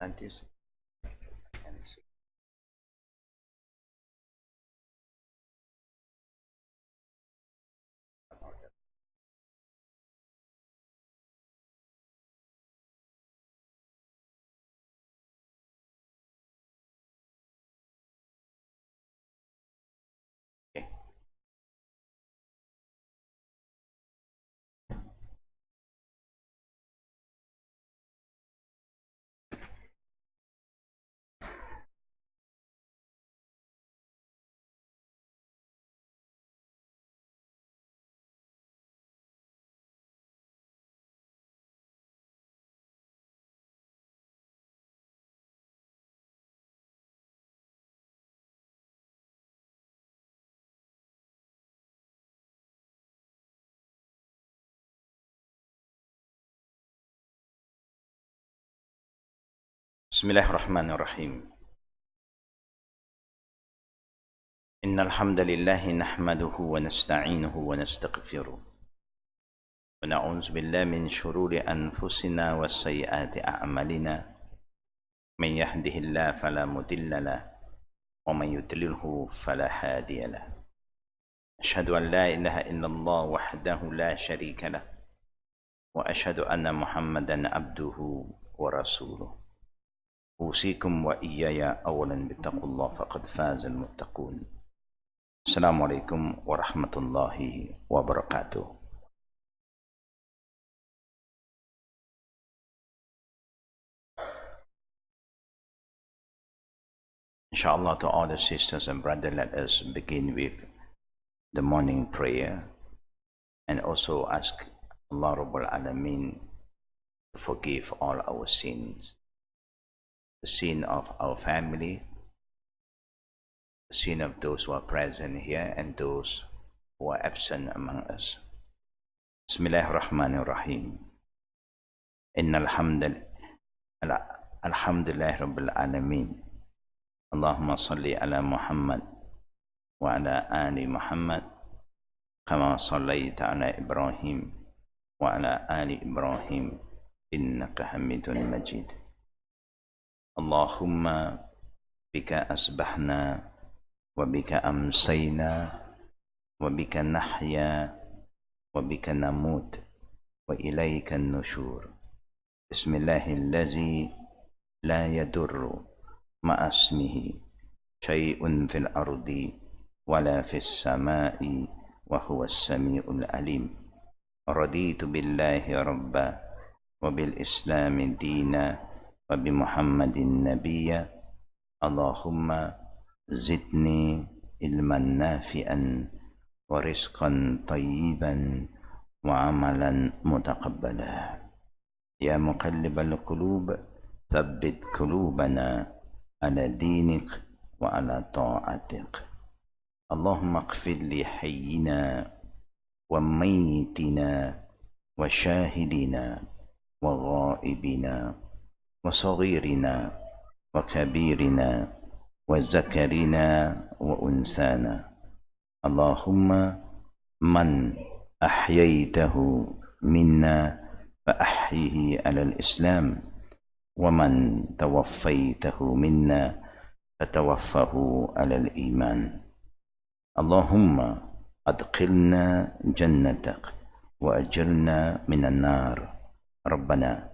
Nanti okay. Bismillahirrahmanirrahim. Innal hamdalillah nahmaduhu wa nasta'inuhu wa nastaghfiruh. Wa na'udzu billahi min shururi anfusina wa sayyiati a'malina. Man yahdihillahu fala mudilla lahu wa man yudlilhu fala hadiya lahu. Asyhadu an la ilaha illallah wahdahu la syarika lahu wa asyhadu anna Muhammadan abduhu wa rasuluh. أوصيكم وإياي أولا بتقوى الله فقد فاز المتقون. السلام عليكم ورحمة الله وبركاته. Inshallah, to all the sisters and brothers, let us begin with the morning prayer and also ask Allah Rabbul Alameen to forgive all our sins. The sin of our family, the sin of those who are present here and those who are absent among us. Bismillahirrahmanirrahim. Innal alhamdulillahi rabbil alamin. Allahumma salli ala Muhammad wa ala ali Muhammad kama sallaita ala Ibrahim wa ala ali Ibrahim innaka Hamidun Majid. Allahumma bika asbahna wa bika amsayna wa bika nahya wa bika namut wa ilayka nushur. Bismillahillazi la yadurru ma'asmihi syai'un fil ardi wala fis sama'i wa huwa as-sami'ul alim. Raditu billahi rabba wa bil islami dina wa bi Muhammadin nabiyya. Allahumma zidni ilman nafi'an wa rizqan tayyiban wa amalan mutaqabbala. Ya muqallibal qulub thabbit qulubana ala dinik wa ala ta'atik. Allahumma ighfir li hayyina wa mayyitina wa shahidina wa ghaibina wa saghirina wa kabirina wa zakarina wa unsana. Allahumma man ahyaytahu minna fa ahyihi ala al-islam wa man tawaffaytahu minna fatawaffahu ala al-iman. Allahumma adkhilna jannatak wa ajirna minan nar. Rabbana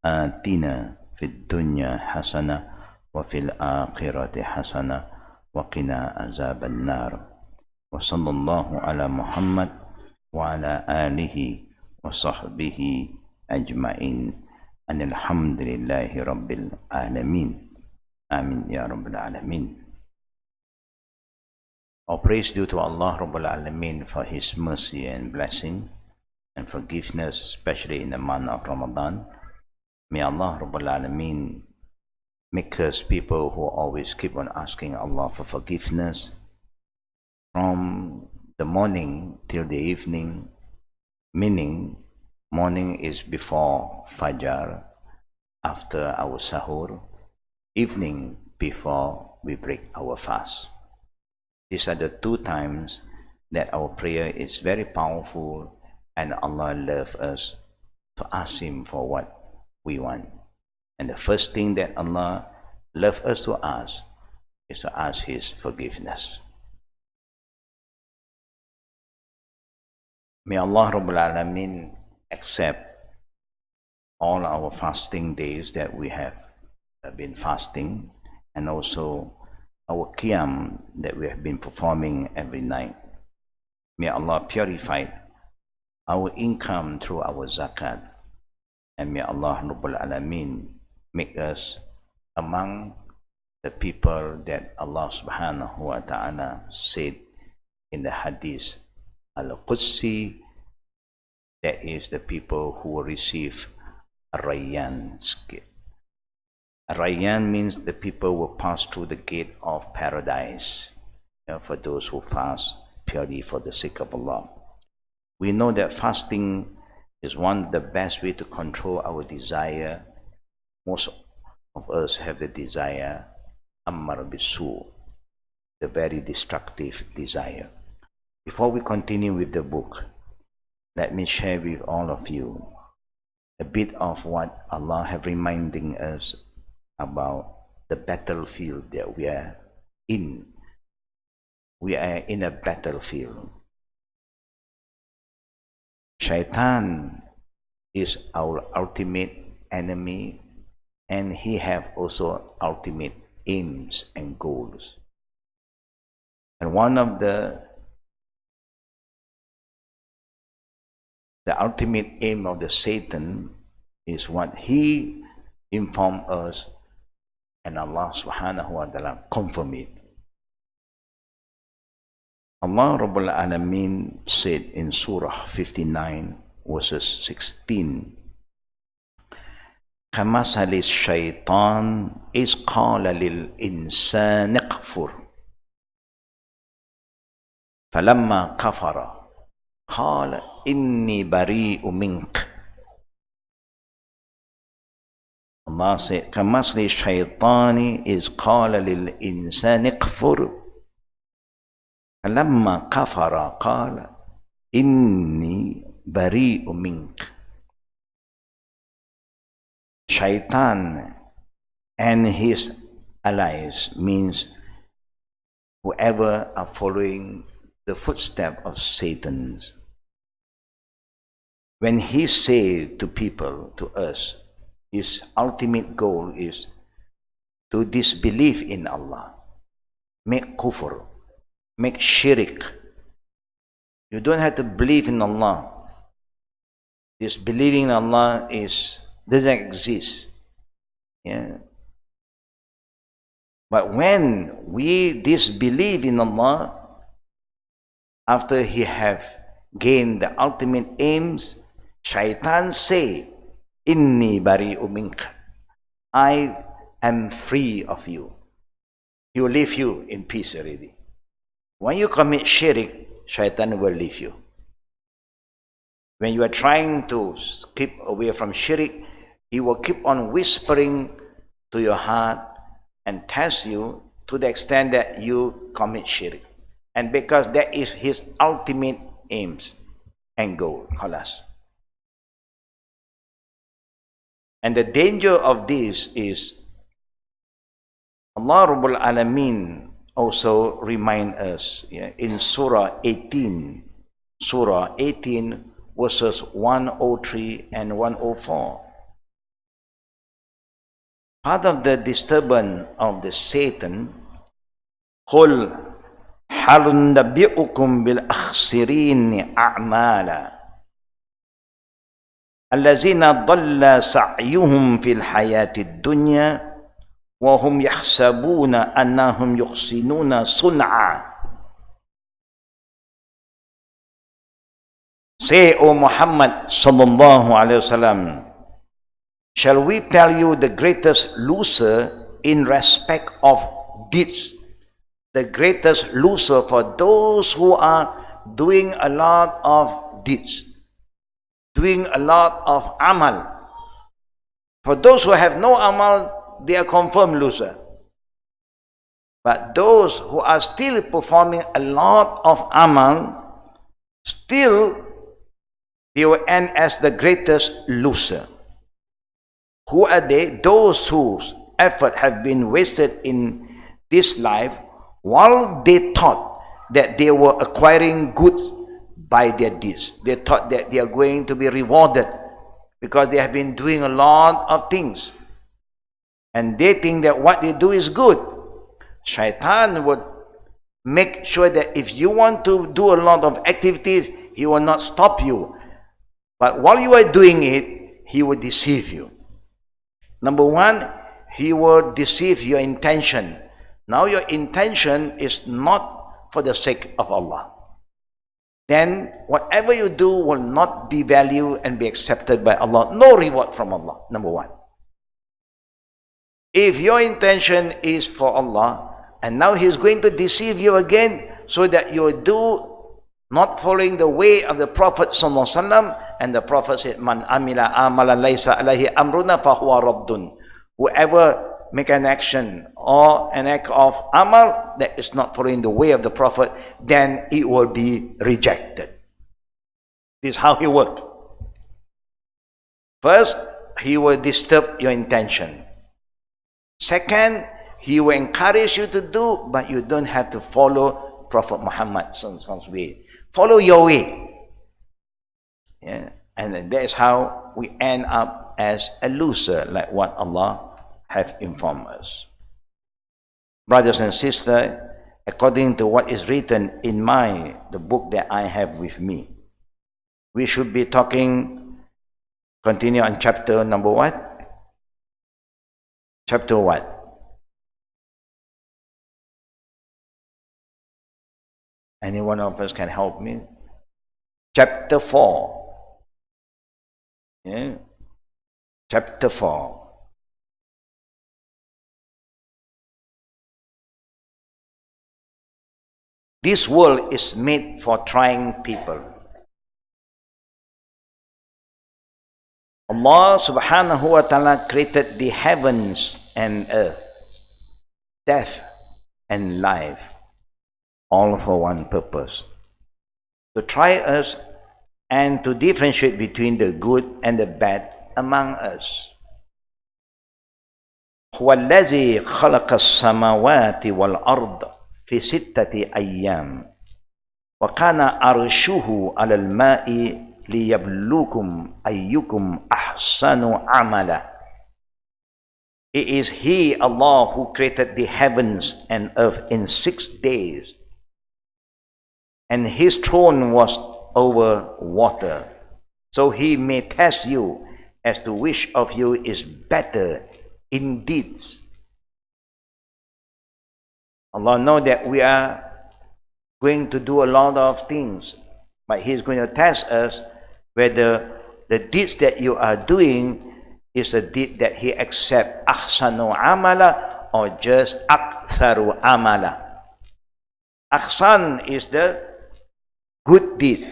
atina fid dunya hasanah wa fil akhirati hasanah wa qina azaban nar. Wa sallallahu ala Muhammad wa ala alihi wa sahbihi ajma'in. Alhamdulillahi rabbil alamin. Amin ya rabbil alamin. All praise due to Allah Rabbul Alameen for His mercy and blessing and forgiveness, especially in the month of Ramadan. May Allah Rabbul Alameen make us people who always keep on asking Allah for forgiveness from the morning till the evening, meaning morning is before Fajr, after our sahur, evening before we break our fast. These are the two times that our prayer is very powerful and Allah loves us to ask Him for what we want. And the first thing that Allah loves us to ask is to ask His forgiveness. May Allah Rabbul Alameen accept all our fasting days that we have been fasting, and also our qiyam that we have been performing every night. May Allah purify our income through our zakat, and may Allah Rabbul Alameen make us among the people that Allah Subhanahu wa Ta'ala said in the hadith Al-Qudsi, that is the people who will receive Rayyan's gate. Rayyan means the people will pass through the gate of paradise, for those who fast purely for the sake of Allah. We know that fasting is one of the best way to control our desire. Most of us have the desire, ammar bisu, the very destructive desire. Before we continue with the book, let me share with all of you a bit of what Allah have reminding us about the battlefield that we are in. We are in a battlefield. Shaitan is our ultimate enemy, and he have also ultimate aims and goals. And one of the ultimate aim of the Satan is what he informed us, and Allah Subhanahu wa Ta'ala confirmed it. Allah Rabbul Alameen said in Surah 59 verses 16, كَمَثَلِ الشَّيْطَانِ إِذْ قَالَ لِلْإِنسَانِ اكْفُرْ فَلَمَّا كَفَرَ قال إني بريء منك. Allah said, كمثل الشيطان إذ قال للإنسان اكفر فلما كفر قال إني بريء منك. Shaitan and his allies means whoever are following the footsteps of Satan. When he said to people, to us, his ultimate goal is to disbelieve in Allah, make kufr, make shirk. You don't have to believe in Allah. Disbelieving in Allah doesn't exist. Yeah. But when we disbelieve in Allah, after he have gained the ultimate aims, Shaitan say, Inni bari'u minka. I am free of you. He will leave you in peace already. When you commit shirk, Shaitan will leave you. When you are trying to keep away from shirk, he will keep on whispering to your heart and test you to the extent that you commit shirk. And because that is his ultimate aims and goal, khalas. And the danger of this is Allah Rabbul Alameen also remind us in Surah 18 verses 103 and 104. Part of the disturbance of the Satan, قُلْ هَلْ نُنَبِّئُكُمْ بِالْأَخْسِرِينَ أَعْمَالًا الَّذِينَ ضَلَّ سَعْيُهُمْ فِي الْحَيَاةِ الدُّنْيَا وَهُمْ يَحْسَبُونَ أَنَّهُمْ يُحْسِنُونَ صُنْعًا. Say, O Muhammad sallallahu alaihi wasallam, shall we tell you the greatest loser in respect of deeds? The greatest loser for those who are doing a lot of deeds, doing a lot of amal. For those who have no amal, they are confirmed loser. But those who are still performing a lot of amal, still they will end as the greatest loser. Who are they? Those whose effort have been wasted in this life while they thought that they were acquiring goods by their deeds. They thought that they are going to be rewarded because they have been doing a lot of things. And they think that what they do is good. Shaitan would make sure that if you want to do a lot of activities, he will not stop you. But while you are doing it, he will deceive you. Number one, he will deceive your intention. Now your intention is not for the sake of Allah. Then whatever you do will not be valued and be accepted by Allah. No reward from Allah, number one. If your intention is for Allah, and now He's going to deceive you again so that you do not following the way of the Prophet ﷺ, and the Prophet said, Man amila amalan laysa alayhi amruna fahuwa raddun. Whoever make an action or an act of amal that is not following the way of the Prophet, then it will be rejected. This is how he worked. First, he will disturb your intention. Second, he will encourage you to do, but you don't have to follow Prophet Muhammad's way. Follow your way. Yeah? And that is how we end up as a loser, like what Allah have informed us. Brothers and sisters, according to what is written in the book that I have with me, we should be talking, continue on chapter number what? Chapter what? Any one of us can help me? Chapter 4. Yeah? Chapter 4. This world is made for trying people. Allah subhanahu wa ta'ala created the heavens and earth, death and life, all for one purpose: to try us and to differentiate between the good and the bad among us. هو الذي خلق السماوات والأرض في 6 أيام وكان عرشه على الماء ليبلوكم أيكم أحسن عملا. It is He, Allah, who created the heavens and earth in 6 days, and His throne was over water, so He may test you as to which of you is better in deeds. Allah knows that we are going to do a lot of things, but He's going to test us whether the deeds that you are doing is a deed that He accepts, ahsanu amala, or just aktharu amala. Ahsan is the good deed,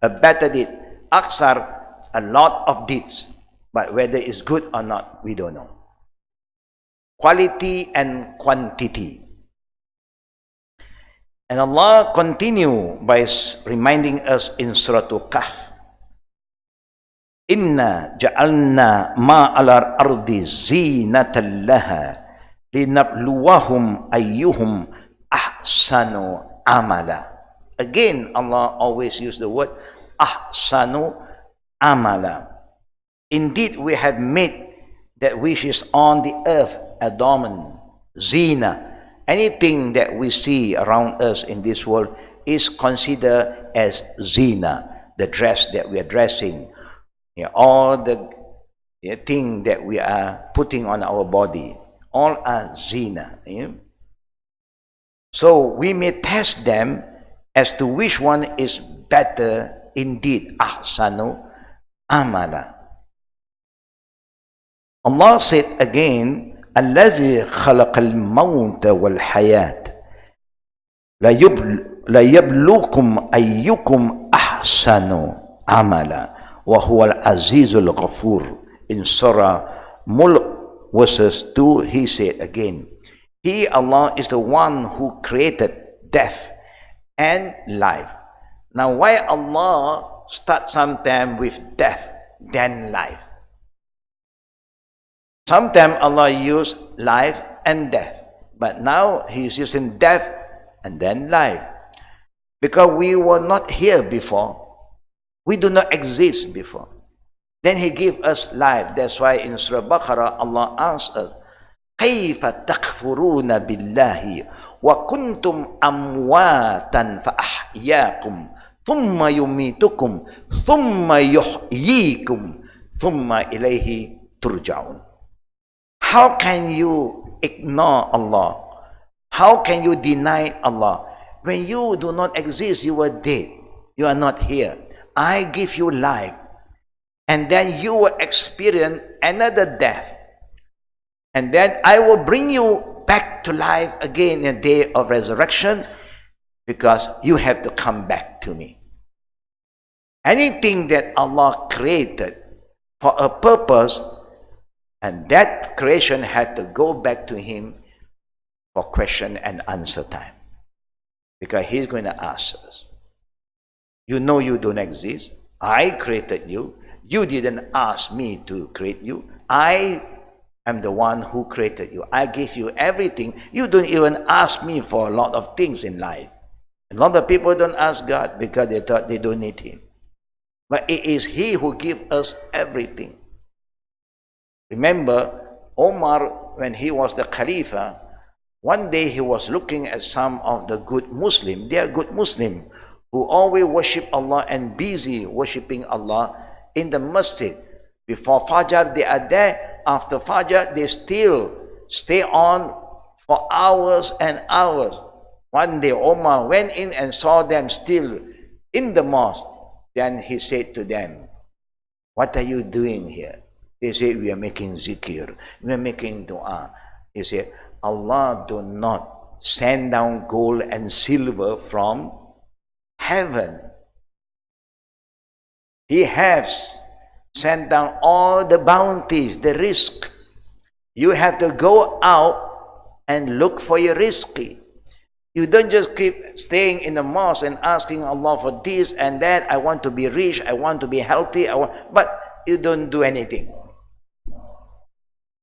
a better deed. Aksar, a lot of deeds, but whether it's good or not, we don't know. Quality and quantity. And Allah continue by reminding us in Surah Al-Kahf, Inna ja'alna ma'alar ardi zinatan laha linabluwahum ayyuhum ahsanu amala. Again, Allah always use the word ahsanu amala. Indeed, we have made that which is on the earth adornment, zina. Anything that we see around us in this world is considered as zina, the dress that we are dressing, all the thing that we are putting on our body, all are zina. So we may test them as to which one is better indeed, ahsanu amala. Allah said again, الذي خلق الموت والحياة ليبلوكم أيكم أحسن عملا وهو العزيز الغفور. In Surah Mulk verses 2, He said again, He, Allah, is the one who created death and life. Now why Allah start sometime with death, then life? Sometimes Allah used life and death. But now He's using death and then life. Because we were not here before. We do not exist before. Then He gave us life. That's why in Surah Baqarah, Allah asks us, كَيْفَ تَكْفُرُونَ بِاللَّهِ وَكُنْتُمْ أَمْوَاتًا فَأَحْيَاكُمْ ثُمَّ يُمِيتُكُمْ ثُمَّ يُحْيِيكُمْ ثُمَّ إِلَيْهِ تُرْجَعُونَ. How can you ignore Allah? How can you deny Allah? When you do not exist, you were dead. You are not here. I give you life. And then you will experience another death. And then I will bring you back to life again in the day of resurrection, because you have to come back to me. Anything that Allah created for a purpose, and that creation had to go back to Him for question and answer time. Because He's going to ask us. You know you don't exist. I created you. You didn't ask me to create you. I am the one who created you. I gave you everything. You don't even ask me for a lot of things in life. A lot of people don't ask God because they thought they don't need Him. But it is He who gives us everything. Remember, Omar, when he was the Khalifa, one day he was looking at some of the good Muslims. They are good Muslims who always worship Allah and busy worshiping Allah in the masjid. Before Fajr, they are there. After Fajr, they still stay on for hours and hours. One day, Omar went in and saw them still in the mosque. Then he said to them, "What are you doing here?" They said, "We are making zikr. We are making dua." He said, "Allah do not send down gold and silver from heaven. He has sent down all the bounties, the risk. You have to go out and look for your rizq. You don't just keep staying in the mosque and asking Allah for this and that. I want to be rich. I want to be healthy. But you don't do anything.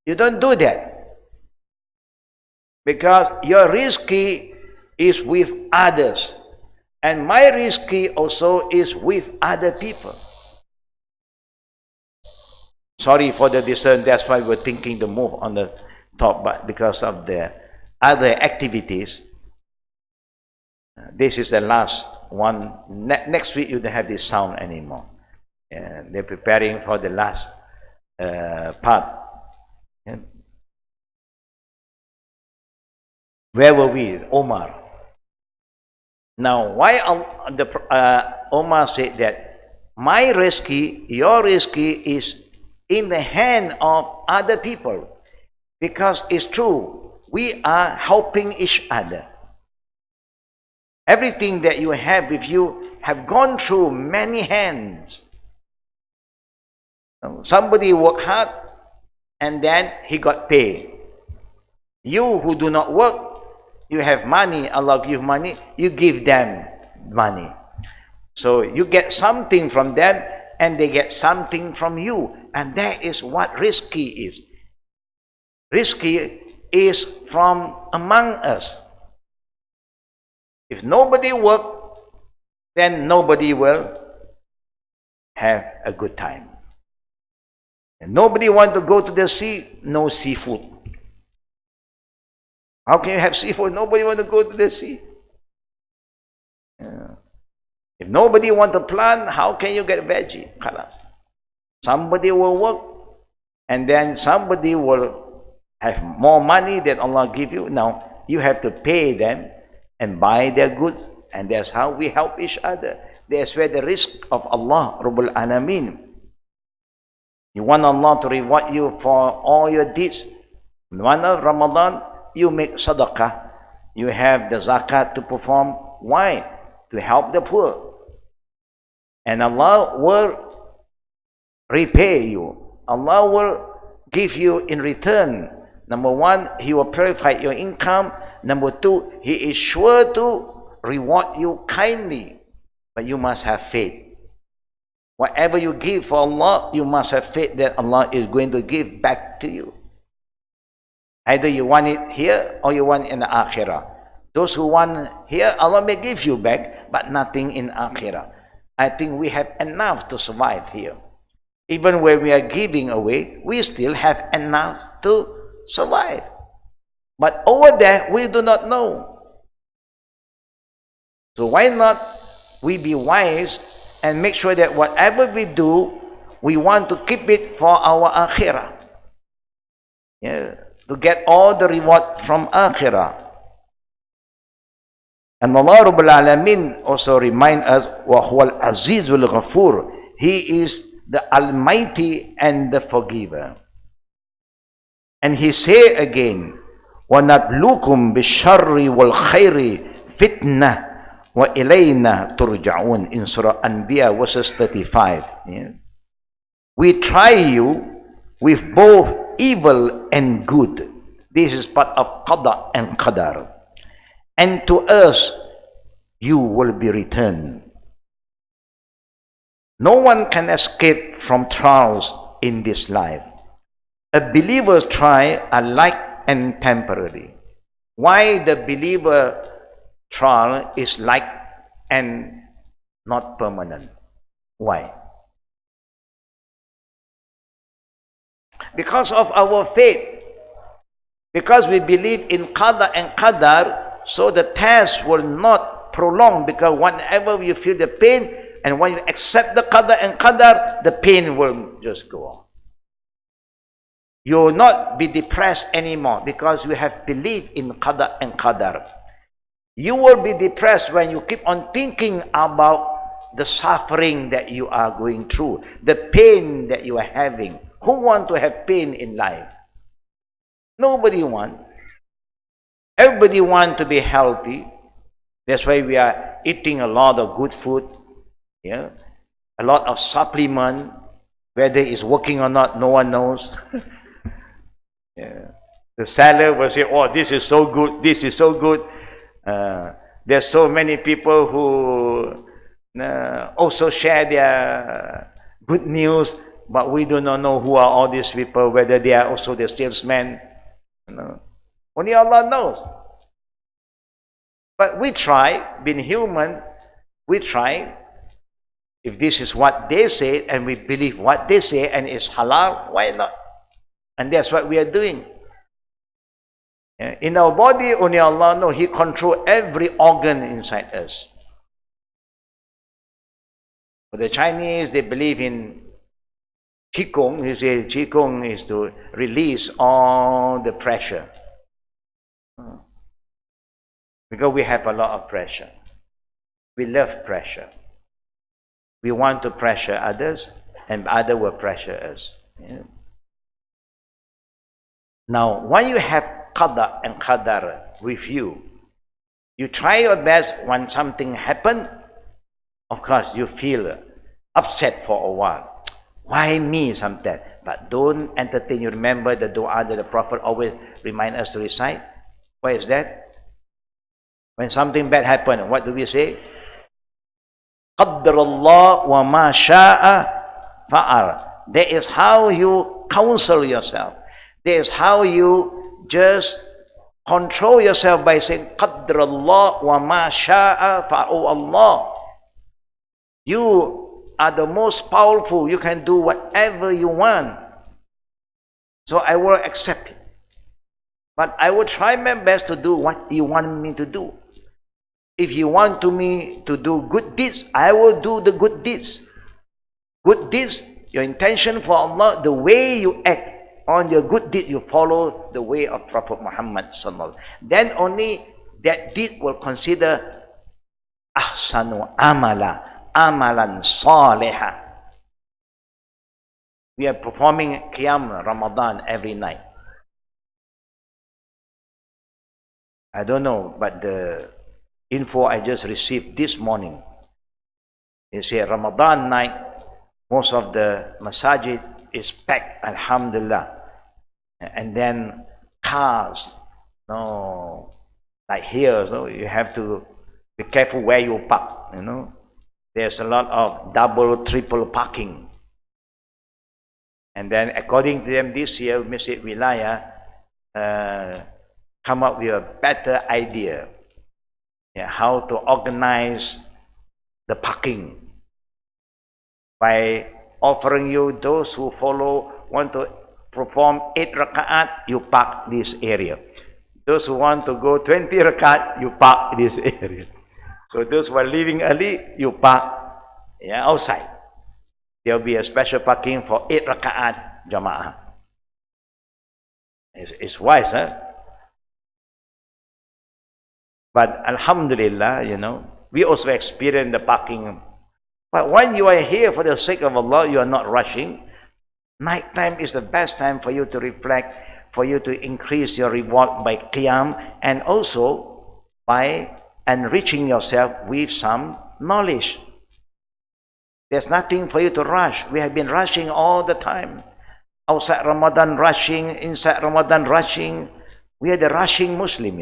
You don't do that. Because your rizq is with others. And my rizq also is with other people." Sorry for the distance. That's why we're thinking to move on the top. But because of the other activities, this is the last one. Next week, you don't have this sound anymore. They're preparing for the last part. Where were we? Omar. Now, why Omar said that my rizq, your rizq is in the hand of other people? Because it's true, we are helping each other. Everything that you have with you have gone through many hands. Somebody worked hard and then he got paid. You who do not work, you have money, Allah give money, you give them money. So you get something from them and they get something from you. And that is what rizq is. Rizq is from among us. If nobody work, then nobody will have a good time. And nobody want to go to the sea, no seafood. How can you have seafood? Nobody want to go to the sea. If nobody want to plant, how can you get veggie? Somebody will work, and then somebody will have more money than Allah give you. Now, you have to pay them and buy their goods, and that's how we help each other. That's where the rizq of Allah, Rabbul Alameen. You want Allah to reward you for all your deeds. In one of Ramadan, you make sadaqah. You have the zakat to perform. Why? To help the poor. And Allah will repay you. Allah will give you in return. Number one, He will purify your income. Number two, He is sure to reward you kindly. But you must have faith. Whatever you give for Allah, you must have faith that Allah is going to give back to you. Either you want it here or you want it in the akhirah. Those who want here, Allah may give you back, but nothing in akhirah. I think we have enough to survive here. Even when we are giving away, we still have enough to survive. But over there, we do not know. So why not we be wise and make sure that whatever we do, we want to keep it for our akhirah. Yeah, to get all the reward from akhirah. And Allah Rabbul Alameen also remind us, وَهُوَ الْعَزِيزُ الْغَفُورُ. He is the Almighty and the Forgiver. And He say again, وَنَبْلُوكُمْ بِالشَّرِّ وَالْخَيْرِ فِتْنَةً وَإِلَيْنَا تُرْجَعُونَ in Surah Anbiya verses 35. Yeah. We try you with both evil and good. This is part of Qada and Qadr. And to us you will be returned. No one can escape from trials in this life. A believer's trial are light and temporary. Why the believer trial is light and not permanent? Why? Because of our faith. Because we believe in Qada and Qadr, so the test will not prolong, because whenever you feel the pain and when you accept the Qada and Qadr, the pain will just go on. You will not be depressed anymore because you have believed in Qada and Qadr. You will be depressed when you keep on thinking about the suffering that you are going through, the pain that you are having. Who want to have pain in life? Nobody wants. Everybody wants to be healthy. That's why we are eating a lot of good food, yeah, a lot of supplement. Whether it's working or not, no one knows. Yeah. The seller will say, "Oh, this is so good. This is so good." There's so many people who also share their good news, but we do not know who are all these people. Whether they are also the salesmen. Only Allah knows. But we try, being human, we try. If this is what they say and we believe what they say and it's halal, why not? And that's what we are doing. In our body, only Allah knows. He controls every organ inside us. For the Chinese, they believe in Qigong. You say Qigong is to release all the pressure. Because we have a lot of pressure. We love pressure. We want to pressure others, and others will pressure us. Yeah. Now, when you have Qada and Qadr with you, you try your best. When something happens, of course, you feel upset for a while. Why me sometimes? But don't entertain. You remember the dua that the Prophet always remind us to recite? What is that? When something bad happens, what do we say? Qadr Allah wa ma sha'a fa'al. That is how you counsel yourself. That is how you just control yourself by saying Qadr Allah wa ma sha'a fa'al. Oh Allah, you are the most powerful. You can do whatever you want. So I will accept it. But I will try my best to do what you want me to do. If you want me to do good deeds, I will do the good deeds. Good deeds, your intention for Allah, the way you act on your good deed, you follow the way of Prophet Muhammad sallallahu alaihi wasallam. Then only that deed will consider ahsanu amala, amalan saliha. We are performing Qiyam Ramadan every night. I don't know, but the info I just received this morning, they say Ramadan night, most of the masajid is packed, alhamdulillah. And then cars, no, like here, so you have to be careful where you park, you know. There's a lot of double, triple parking. And then according to them this year, Masjid Wilayah, come up with a better idea, how to organize the parking by offering you those who want to perform 8 rakaat, you park this area. Those who want to go 20 rakaat, you park this area. So those who are leaving early, you park outside. There will be a special parking for 8 rakaat jama'ah. It's wise, huh? But alhamdulillah, we also experience the parking. But when you are here for the sake of Allah, you are not rushing. Nighttime is the best time for you to reflect, for you to increase your reward by qiyam, and also by enriching yourself with some knowledge. There's nothing for you to rush. We have been rushing all the time. Outside Ramadan rushing, inside Ramadan rushing. We are the rushing Muslim,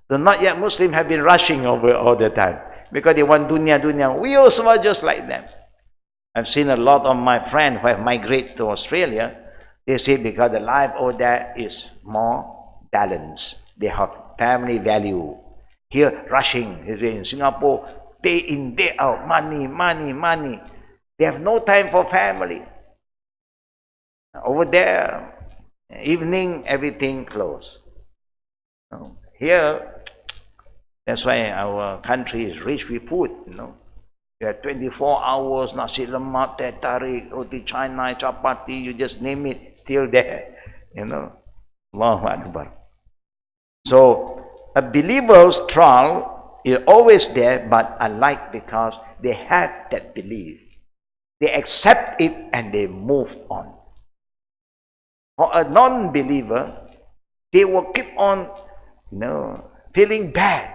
The not yet Muslim have been rushing over all the time because they want dunya. We also are just like them. I've seen a lot of my friends who have migrated to Australia. They say because the life over there is more balanced. They have family value. Here, rushing. In Singapore, day in, day out, money. They have no time for family. Over there, evening, everything closed. Here, that's why our country is rich with food, You have 24 hours, nasi lemak, teh tarik, roti canai, chapati, you just name it, still there, Allahu Akbar. So, a believer's trial is always there, but I like because they have that belief. They accept it and they move on. For a non-believer, they will keep on, feeling bad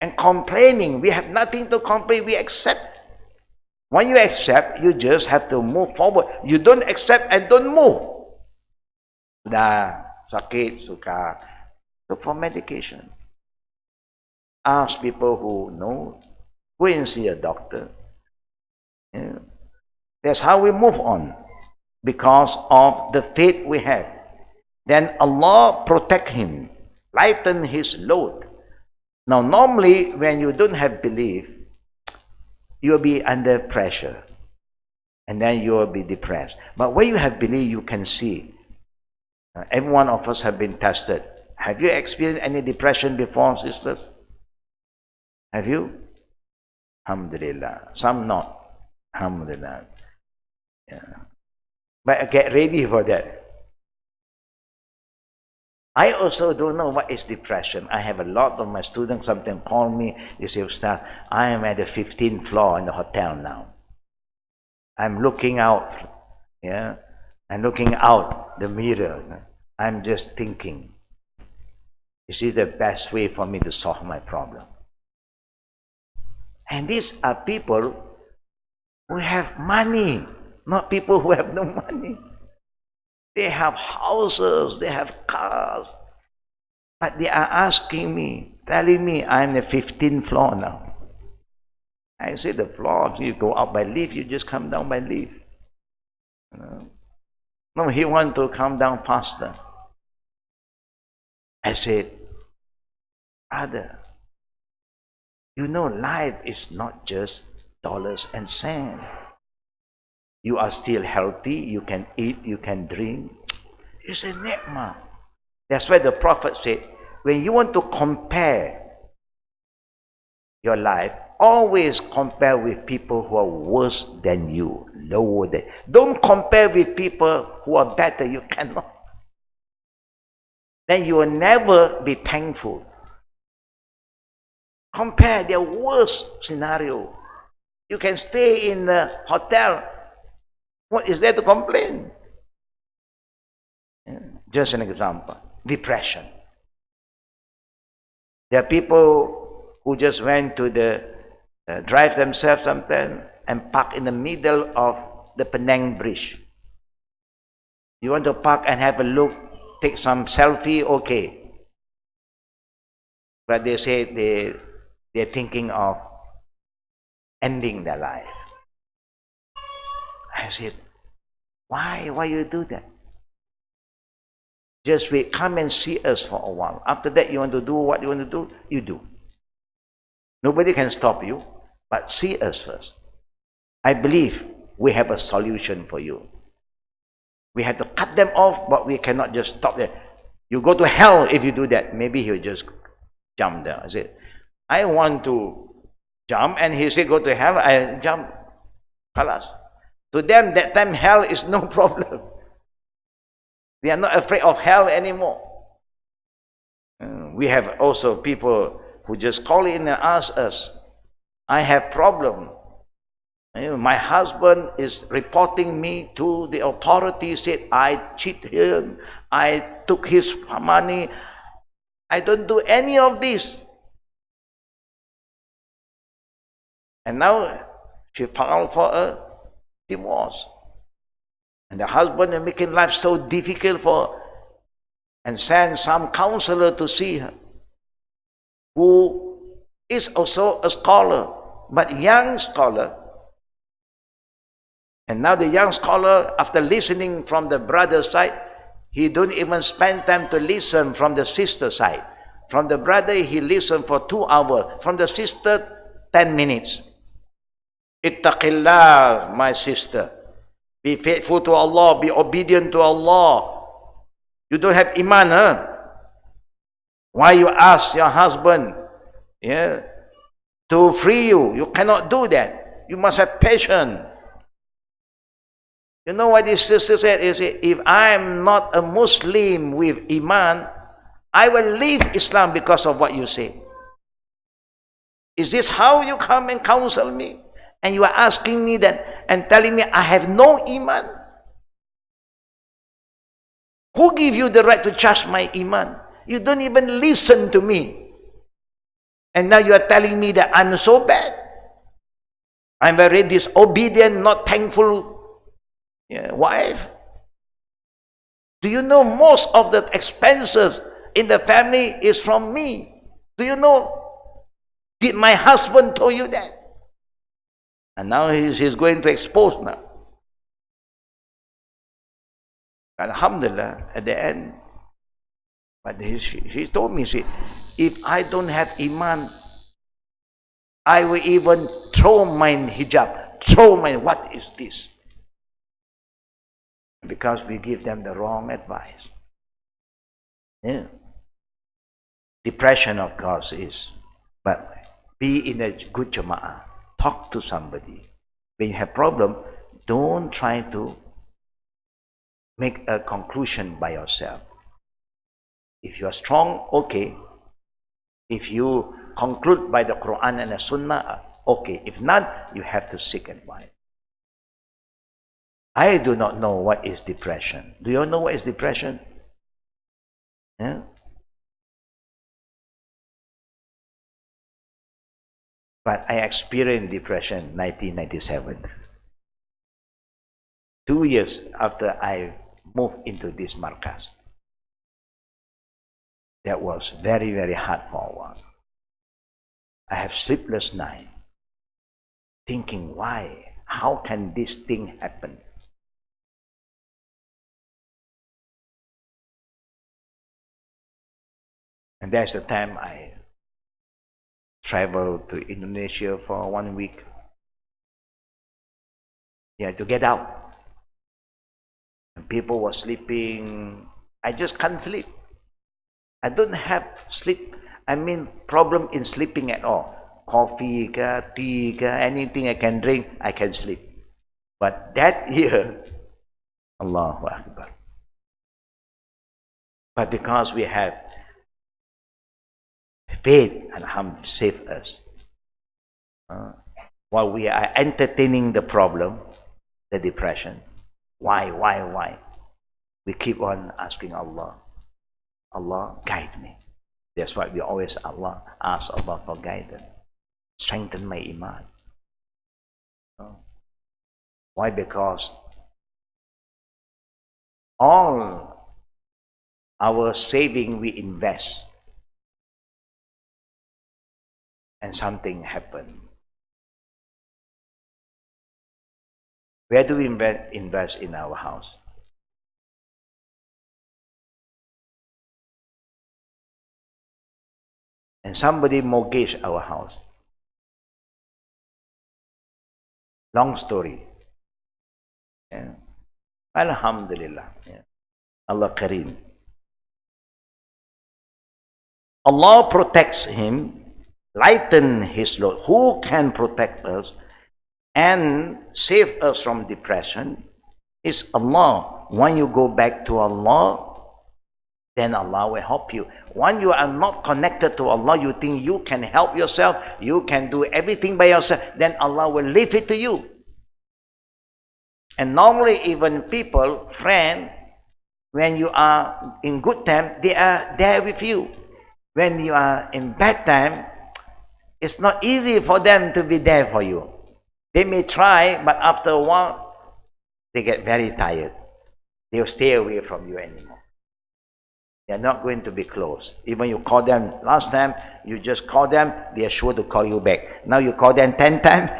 and complaining. We have nothing to complain. We accept. When you accept, you just have to move forward. You don't accept and don't move. Sudah, sakit, suka. Look for medication. Ask people who know. Go and see a doctor. That's how we move on. Because of the faith we have. Then Allah protect him. Lighten his load. Now, normally, when you don't have belief, you will be under pressure. And then you will be depressed. But when you have belief, you can see. Every one of us have been tested. Have you experienced any depression before, sisters? Have you? Alhamdulillah. Some not. Alhamdulillah. But get ready for that. I also don't know what is depression. I have a lot of my students sometimes call me, they say, Ustaz, I am at the 15th floor in the hotel now. I'm looking out, I'm looking out the mirror. I'm just thinking, is this the best way for me to solve my problem? And these are people who have money, not people who have no money. They have houses, they have cars. But they are asking me, telling me I'm the 15th floor now. I say the floor, you go up by lift, you just come down by lift. No, he wants to come down faster. I said, brother, life is not just dollars and cents. You are still healthy, you can eat, you can drink. It's a ni'mah. That's why the Prophet said, when you want to compare your life, always compare with people who are worse than you, lower than. Don't compare with people who are better. You cannot. Then you will never be thankful. Compare their worst scenario. You can stay in a hotel. What is there to complain? Just an example. Depression. There are people who just went to drive themselves sometimes and park in the middle of the Penang Bridge. You want to park and have a look, take some selfie, okay. But they say they're thinking of ending their life. I said, why you do that? Just wait, come and see us for a while. After that, you want to do what you want to do, you do. Nobody can stop you, but see us first. I believe we have a solution for you. We have to cut them off, but we cannot just stop there. You go to hell if you do that. Maybe he'll just jump there. I said, I want to jump, and he said, go to hell. I jump. Khalas. To them, that time, hell is no problem. They are not afraid of hell anymore. We have also people who just call in and ask us, I have problem. My husband is reporting me to the authorities, said I cheat him, I took his money. I don't do any of this. And now she filed for a divorce. And the husband is making life so difficult for her, and send some counselor to see her, who is also a scholar, but young scholar. And now the young scholar, after listening from the brother's side, he don't even spend time to listen from the sister side. From the brother, he listened for 2 hours. From the sister, 10 minutes. Ittaqillah, my sister. Be faithful to Allah, be obedient to Allah. You don't have iman, huh? Why you ask your husband, to free you? You cannot do that. You must have patience. You know what this sister said? Is if I am not a Muslim with iman, I will leave Islam because of what you say. Is this how you come and counsel me? And you are asking me that and telling me I have no iman? Who give you the right to judge my iman? You don't even listen to me. And now you are telling me that I'm so bad. I'm very disobedient, not thankful wife. Do you know most of the expenses in the family is from me? Do you know? Did my husband tell you that? And now he's going to expose now. Alhamdulillah, at the end. But she told me, see, if I don't have iman, I will even throw my hijab, what is this? Because we give them the wrong advice. Yeah. Depression, of course, is. But be in a good jama'ah. Talk to somebody. When you have problem, don't try to make a conclusion by yourself. If you are strong, okay. If you conclude by the Quran and the Sunnah, okay. If not, you have to seek advice. I do not know what is depression. Do you know what is depression? Yeah? But I experienced depression in 1997. 2 years after I moved into this markas. That was very, very hard for a while. I have sleepless night, thinking, why? How can this thing happen? And that's the time I traveled to Indonesia for 1 week. To get out. And people were sleeping. I just can't sleep. I don't have sleep. Problem in sleeping at all. Coffee, tea, anything I can drink, I can sleep. But that year, Allahu Akbar. But because we have faith, Alhamdulillah, save us. While we are entertaining the problem, the depression, why? We keep on asking Allah. Allah, guide me. That's why we always ask Allah for guidance. Strengthen my iman. Why? Because all our saving we invest, and something happened. Where do we invest in our house? and somebody mortgaged our house. Long story. Yeah. Alhamdulillah. Yeah. Allah Kareem. Allah protects him, lighten his load. Who can protect us and save us from depression? It's Allah. When you go back to Allah, then Allah will help you. When you are not connected to Allah, you think you can help yourself, you can do everything by yourself, then Allah will leave it to you. And normally even people, friends, when you are in good time, they are there with you. When you are in bad time, it's not easy for them to be there for you. They may try, but after a while, they get very tired. They'll stay away from you anymore. They're not going to be close. Even you call them, last time you just call them, they are sure to call you back. Now you call them 10 times,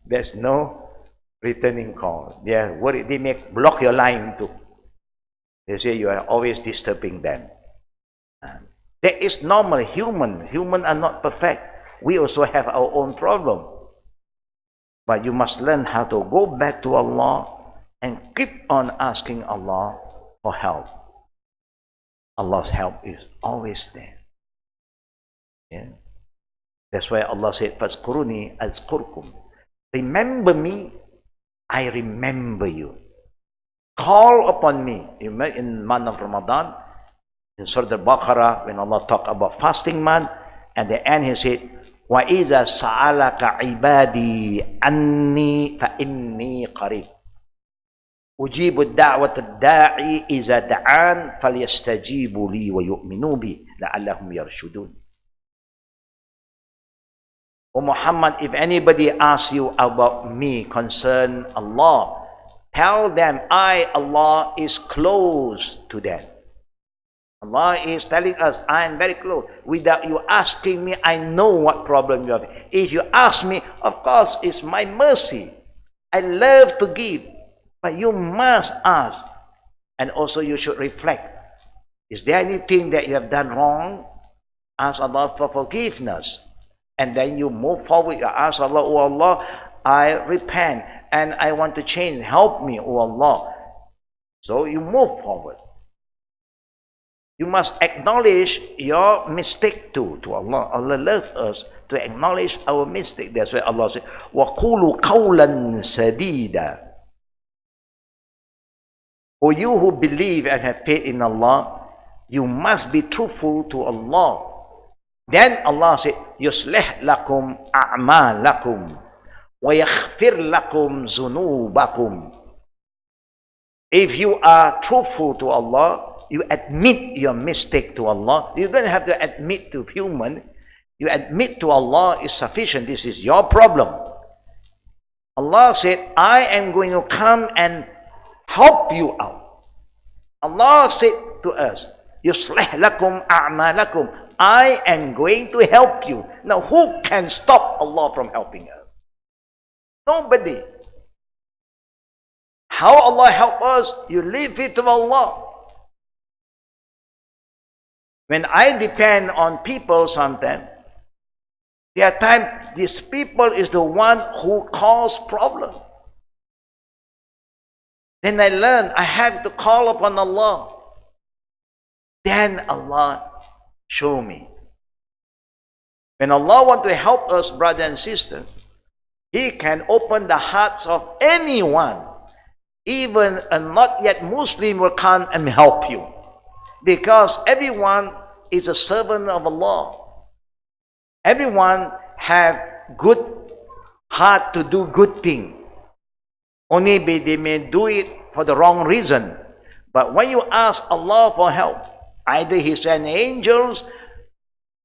there's no returning call. They are worried. They may block your line too. They say you are always disturbing them. That is normal. Human are not perfect. We also have our own problem. But you must learn how to go back to Allah and keep on asking Allah for help. Allah's help is always there. Yeah? That's why Allah said, "Fazkuruni azkurkum." Remember me, I remember you. Call upon me. You met in month of Ramadan, in Surah Al-Baqarah, when Allah talked about fasting month, at the end He said, وَإِذَا سَأَلَكَ عِبَادِي أَنِّي فَإِنِّي قَرِيبٌ أُجِيبُ الدَّعْوَةَ الدَّاعِي إِذَا دَعَانِ فَلْيَسْتَجِيبُوا لِي وَيُؤْمِنُوا بِي لَعَلَّهُمْ يَرْشُدُونَ. O Muhammad, if anybody asks you about me, concern Allah, tell them, I, Allah, is close to them. Allah is telling us, I am very close. Without you asking me, I know what problem you have. If you ask me, of course, it's my mercy. I love to give. But you must ask. And also you should reflect. Is there anything that you have done wrong? Ask Allah for forgiveness. And then you move forward. You ask Allah, oh Allah, I repent and I want to change. Help me, oh Allah. So you move forward. You must acknowledge your mistake too to Allah. Allah loves us to acknowledge our mistake. That's why Allah said, وَقُولُوا قَوْلًا سَدِيدًا. For you who believe and have faith in Allah, you must be truthful to Allah. Then Allah said, يُصْلِحْ لَكُمْ أَعْمَالَكُمْ وَيَغْفِرْ لَكُمْ ذُنُوبَكُمْ. If you are truthful to Allah, you admit your mistake to Allah. You don't have to admit to human. You admit to Allah is sufficient. This is your problem. Allah said, I am going to come and help you out. Allah said to us, يُصْلِحْ لَكُمْ أَعْمَالَكُمْ. I am going to help you. Now, who can stop Allah from helping us? Nobody. How Allah help us? You leave it to Allah. When I depend on people sometimes, there are times this people is the one who cause problem. Then I learn I have to call upon Allah. Then Allah show me. When Allah want to help us, brothers and sisters, He can open the hearts of anyone. Even a not yet Muslim will come and help you. Because everyone is a servant of Allah. Everyone have good heart to do good thing. Only they may do it for the wrong reason. But when you ask Allah for help, either He send angels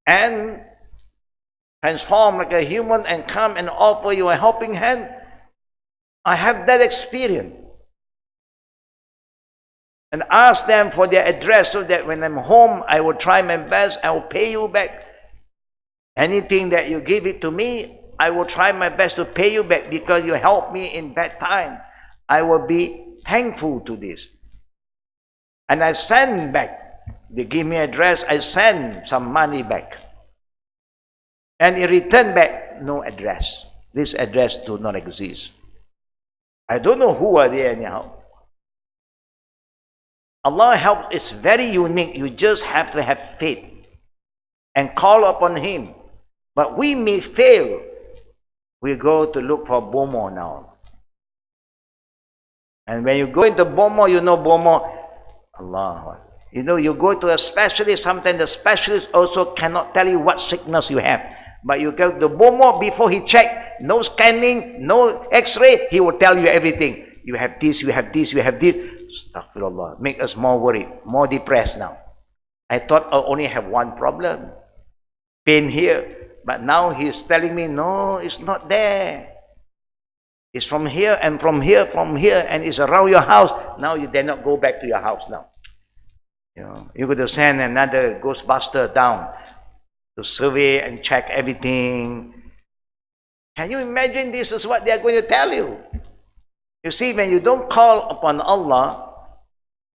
and transform like a human and come and offer you a helping hand. I have that experience. And ask them for their address so that when I'm home, I will try my best. I will pay you back. Anything that you give it to me, I will try my best to pay you back because you helped me in that time. I will be thankful to this. And I send back. They give me address, I send some money back. And he returned back, no address. This address do not exist. I don't know who are they anyhow. Allah help is very unique. You just have to have faith and call upon Him. But we may fail. We go to look for Bomo now. And when you go into Bomo, you know Bomo, Allah. You know, you go to a specialist, sometimes the specialist also cannot tell you what sickness you have. But you go to Bomo, before he check, no scanning, no x-ray, he will tell you everything. You have this, you have this, you have this. Astaghfirullah. Make us more worried, more depressed now. I thought I only have one problem. Pain here. But now he's telling me, no, it's not there. It's from here and from here, and it's around your house. Now you dare not go back to your house now. You know, you're going to send another Ghostbuster down to survey and check everything. Can you imagine this is what they are going to tell you? You see, when you don't call upon Allah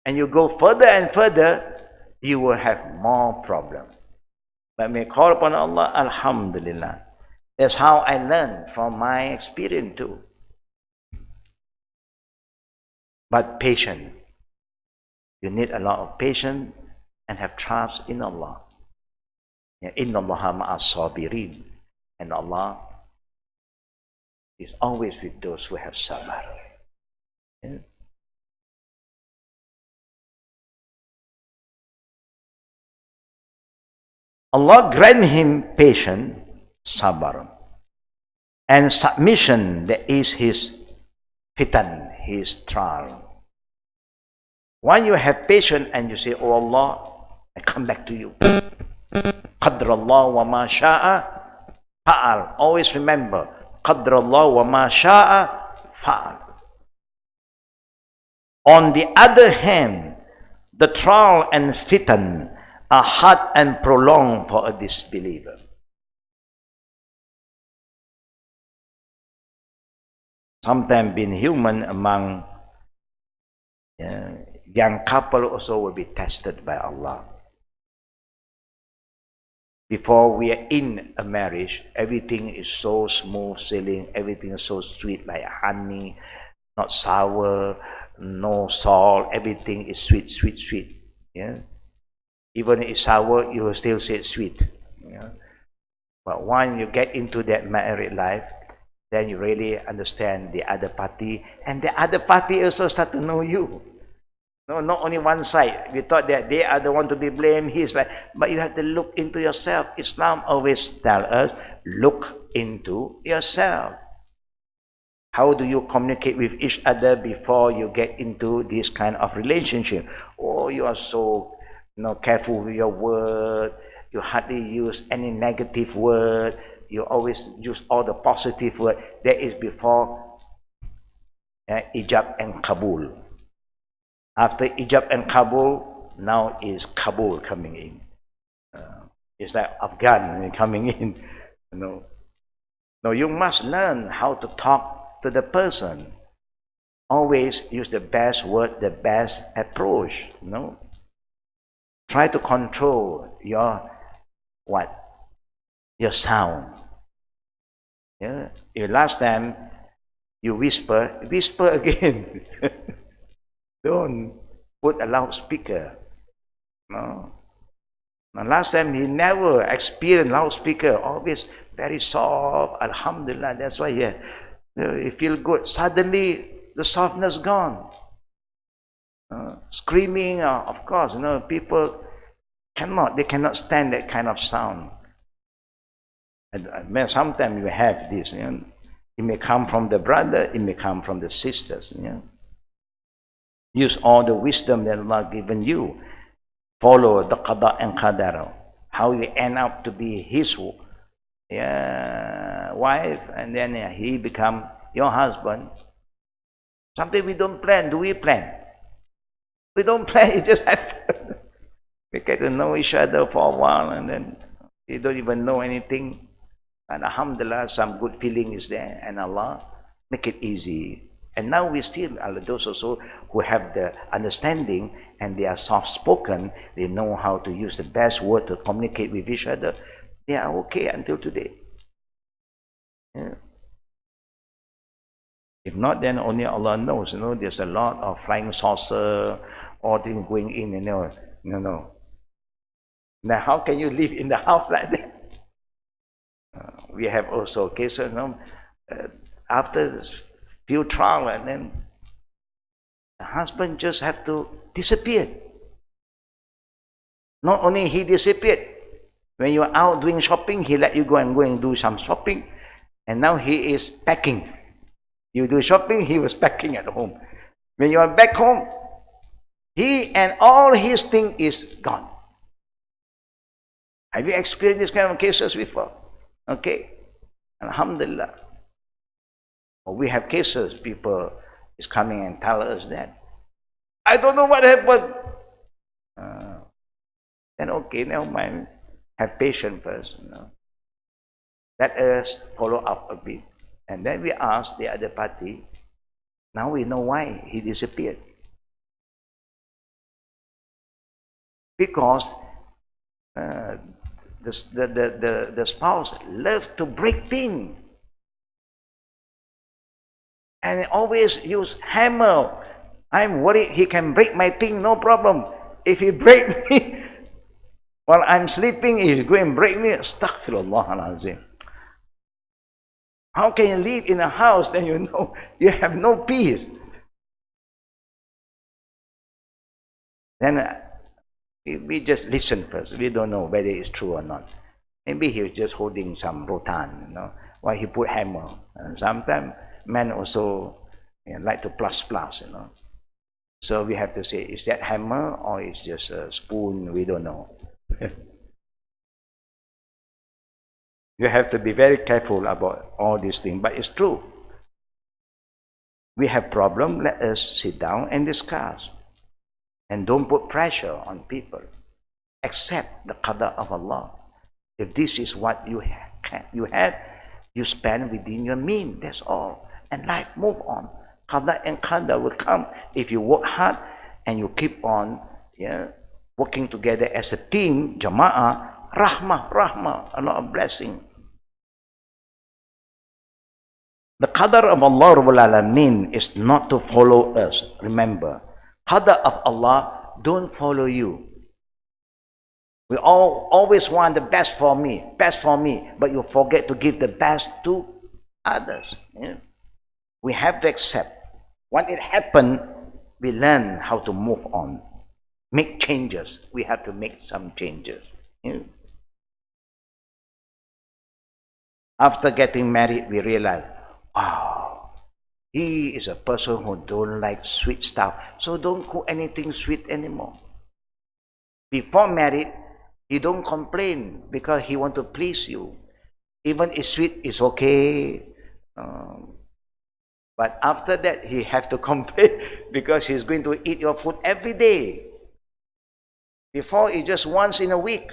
and you go further and further, you will have more problems. But when you call upon Allah, Alhamdulillah. That's how I learned from my experience too. But patience. You need a lot of patience and have trust in Allah. Inna Allaha ma'as sabirin. And Allah is always with those who have sabr. Yeah. Allah grant him patience, sabr, and submission. That is his fitan, his trial. When you have patience and you say, oh Allah, I come back to you. Qadr Allah wa ma sha'a fa'al. Always remember, Qadr Allah wa ma sha'a fa'al. On the other hand, the trial and fitan are hard and prolonged for a disbeliever. Sometimes being human among young couple also will be tested by Allah. Before we are in a marriage, everything is so smooth sailing, everything is so sweet like honey, not sour, no salt, everything is sweet, sweet, sweet. Yeah? Even if it's sour, you will still say it's sweet. Yeah? But when you get into that married life, then you really understand the other party, and the other party also start to know you. No, not only one side. We thought that they are the one to be blamed. He's like, but you have to look into yourself. Islam always tells us, look into yourself. How do you communicate with each other before you get into this kind of relationship? Oh, you are so careful with your word. You hardly use any negative word. You always use all the positive word. That is before ijab and Kabul. After ijab and Kabul, now is Kabul coming in. It's like Afghan coming in. No, you must learn how to talk to the person. Always use the best word, the best approach. Try to control your sound. Yeah. If last time you whisper again. Don't put a loudspeaker. No. Now, last time he never experienced loudspeaker. Always very soft. Alhamdulillah. That's why you feel good. Suddenly the softness gone. Screaming, of course. People cannot stand that kind of sound. And sometimes you have this. It may come from the brother. It may come from the sisters. Use all the wisdom that Allah given you. Follow the Qada and Qadr. How you end up to be his wife, and then he become your husband. Sometimes we don't plan. Do we plan? We don't plan. It just happens. We get to know each other for a while, and then you don't even know anything. And alhamdulillah, some good feeling is there, and Allah make it easy. And now we still, those also who have the understanding and they are soft-spoken, they know how to use the best word to communicate with each other. They are okay until today. Yeah. If not, then only Allah knows. There's a lot of flying saucer, all things going in. No. Now, how can you live in the house like that? We have also cases. After this few trial, and then the husband just have to disappear. Not only he disappeared, when you're out doing shopping, he let you go and do some shopping, and now he is packing. You do shopping, he was packing at home. When you are back home, he and all his thing is gone. Have you experienced this kind of cases before? Okay, Alhamdulillah. We have cases, people is coming and tell us that I don't know what happened. Then okay, never mind. Have patience first. Let us follow up a bit. And then we ask the other party. Now we know why he disappeared. Because the spouse loves to break things. And always use hammer. I'm worried he can break my thing, no problem. If he break me while I'm sleeping, he's going to break me. Astaghfirullah al-Azim. How can you live in a house then you have no peace? Then we just listen first. We don't know whether it's true or not. Maybe he was just holding some rotan, while he put hammer. And sometimes men also like to plus. So we have to say, is that hammer or is just a spoon? We don't know. You have to be very careful about all these things, but it's true. We have problem, let us sit down and discuss. And don't put pressure on people. Accept the Qadr of Allah. If this is what you have, you spend within your means, that's all. And life move on. Qadr and Qadr will come if you work hard and you keep on working together as a team, jama'ah, rahmah, a lot of blessing. The Qadr of Allah Rabbul Alameen is not to follow us. Remember, Qadr of Allah don't follow you. We always want the best for me, but you forget to give the best to others. We have to accept. When it happened, we learn how to move on. Make changes. We have to make some changes. After getting married, we realize, wow, he is a person who don't like sweet stuff. So don't cook anything sweet anymore. Before married, he don't complain because he want to please you. Even if sweet is okay. But after that, he have to complain because he's going to eat your food every day. Before, it's just once in a week.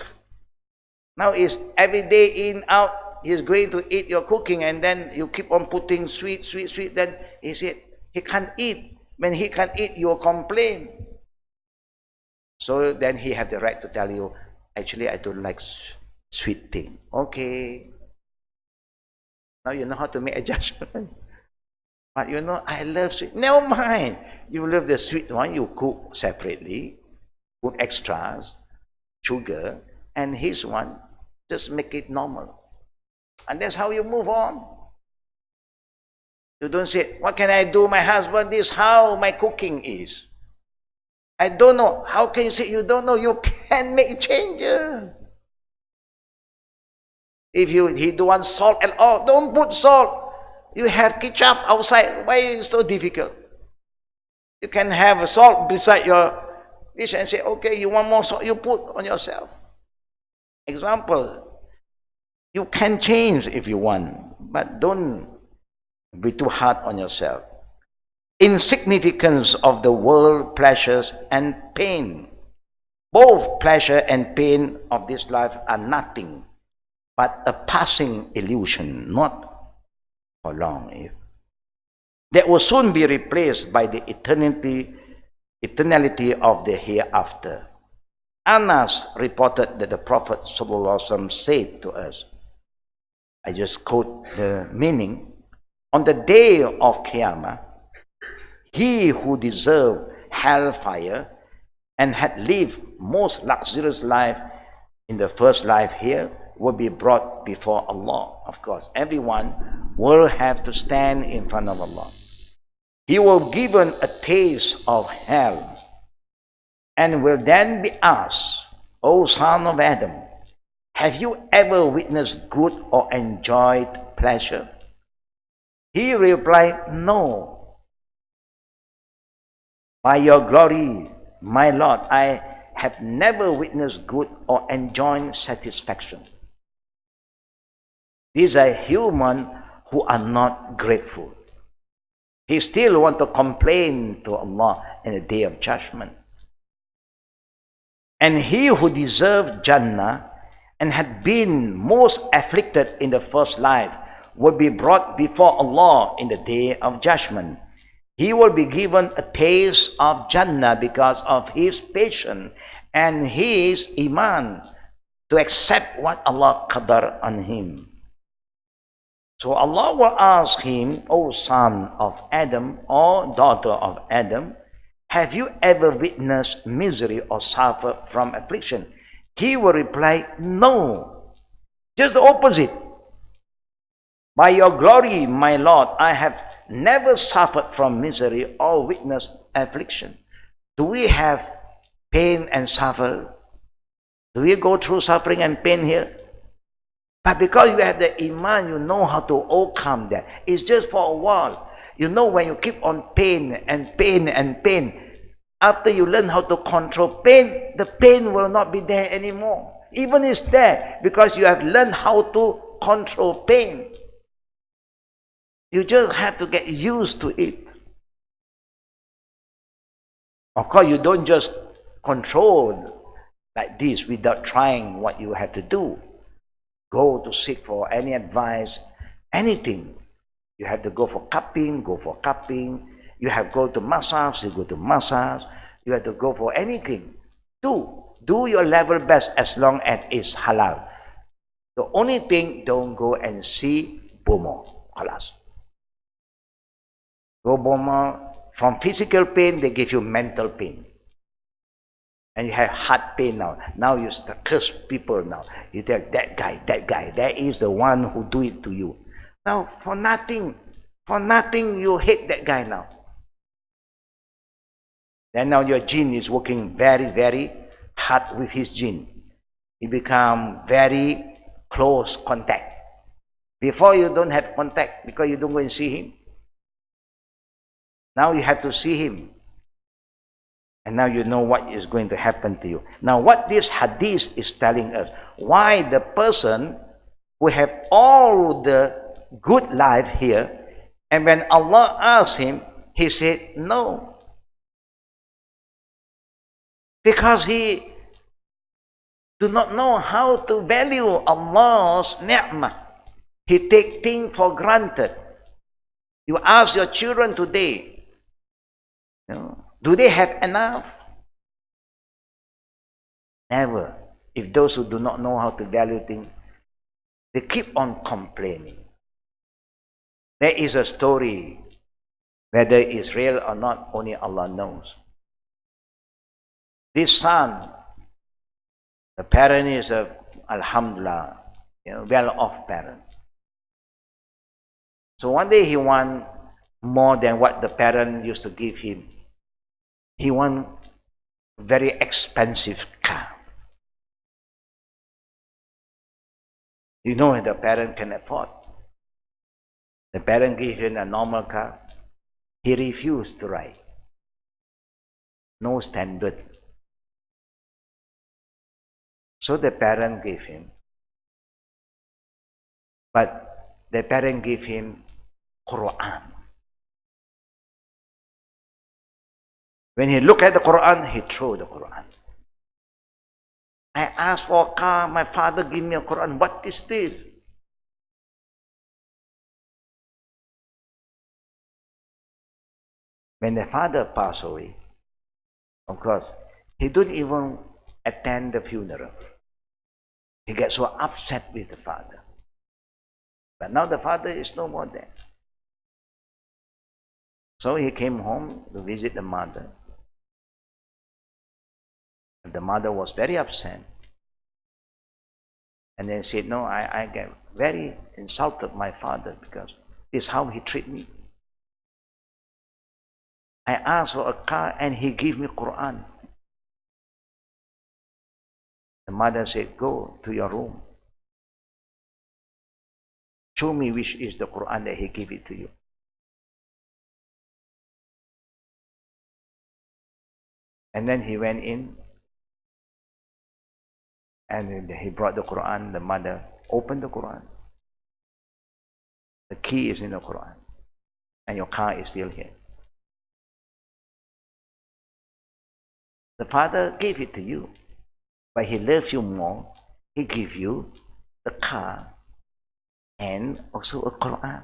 Now it's every day in, out. He's going to eat your cooking, and then you keep on putting sweet. Then he said, he can't eat. When he can't eat, you'll complain. So then he have the right to tell you, actually, I don't like sweet thing. Okay. Now you know how to make adjustment. But I love sweet. Never mind. You love the sweet one, you cook separately, put extras, sugar, and his one, just make it normal. And that's how you move on. You don't say, what can I do? My husband, this how my cooking is. I don't know. How can you say you don't know? You can make changes. If he don't want salt at all, don't put salt. You have ketchup outside. Why is it so difficult? You can have a salt beside your dish and say, okay, you want more salt, you put on yourself. Example, you can change if you want, but don't be too hard on yourself. Insignificance of the world, pleasures and pain. Both pleasure and pain of this life are nothing but a passing illusion, not for long. That will soon be replaced by the eternality of the hereafter. Anas reported that the Prophet ﷺ said to us, I just quote the meaning, on the day of Qiyamah, he who deserved hellfire and had lived most luxurious life in the first life here will be brought before Allah. Of course, everyone will have to stand in front of Allah. He will be given a taste of hell and will then be asked, O son of Adam, have you ever witnessed good or enjoyed pleasure? He replied, no. By your glory, my Lord, I have never witnessed good or enjoyed satisfaction. These are humans who are not grateful. He still want to complain to Allah in the day of judgment. And he who deserved Jannah and had been most afflicted in the first life will be brought before Allah in the day of judgment. He will be given a taste of Jannah because of his patience and his iman to accept what Allah Qadr on him. So Allah will ask him, O son of Adam or daughter of Adam, have you ever witnessed misery or suffered from affliction? He will reply, no. Just the opposite. By your glory, my Lord, I have never suffered from misery or witnessed affliction. Do we have pain and suffer? Do we go through suffering and pain here? But because you have the iman, you know how to overcome that. It's just for a while. You know, when you keep on pain and pain and pain, after you learn how to control pain, the pain will not be there anymore. Even it's there because you have learned how to control pain. You just have to get used to it. Of course, you don't just control like this without trying what you have to do. Go to seek for any advice, anything. You have to go for cupping, go for cupping. You have to go to massage, you go to massage. You have to go for anything. Do your level best as long as it's halal. The only thing, don't go and see bomo, khalas. Go bomo, from physical pain, they give you mental pain. And you have heart pain now. Now you start curse people now. You tell that guy, that is the one who do it to you. Now, for nothing you hate that guy now. Then now your jinn is working very, very hard with his jinn. He become very close contact. Before you don't have contact because you don't go and see him. Now you have to see him. And now you know what is going to happen to you. Now what this hadith is telling us, why the person who have all the good life here, and when Allah asked him, he said no. Because he do not know how to value Allah's ni'mah. He take things for granted. You ask your children today, do they have enough? Never. If those who do not know how to value things, they keep on complaining. There is a story, whether it's real or not, only Allah knows. This son, the parent is a, alhamdulillah, well-off parent. So one day he want more than what the parent used to give him. He want very expensive car. You know the parent can afford. The parent gave him a normal car. He refused to ride. No standard. So the parent gave him. But the parent gave him Quran. When he looked at the Quran, he threw the Quran. I asked for a car, my father gave me a Quran. What is this? When the father passed away, of course, he don't even attend the funeral. He gets so upset with the father. But now the father is no more there. So he came home to visit the mother. The mother was very upset. And then said, no, I get very insulted my father because this is how he treat me. I asked for a car and he gave me Quran. The mother said, go to your room. Show me which is the Quran that he gave it to you. And then he went in and he brought the Quran. The mother opened the Quran. The key is in the Quran. And your car is still here. The father gave it to you. But he loves you more. He gave you the car and also a Quran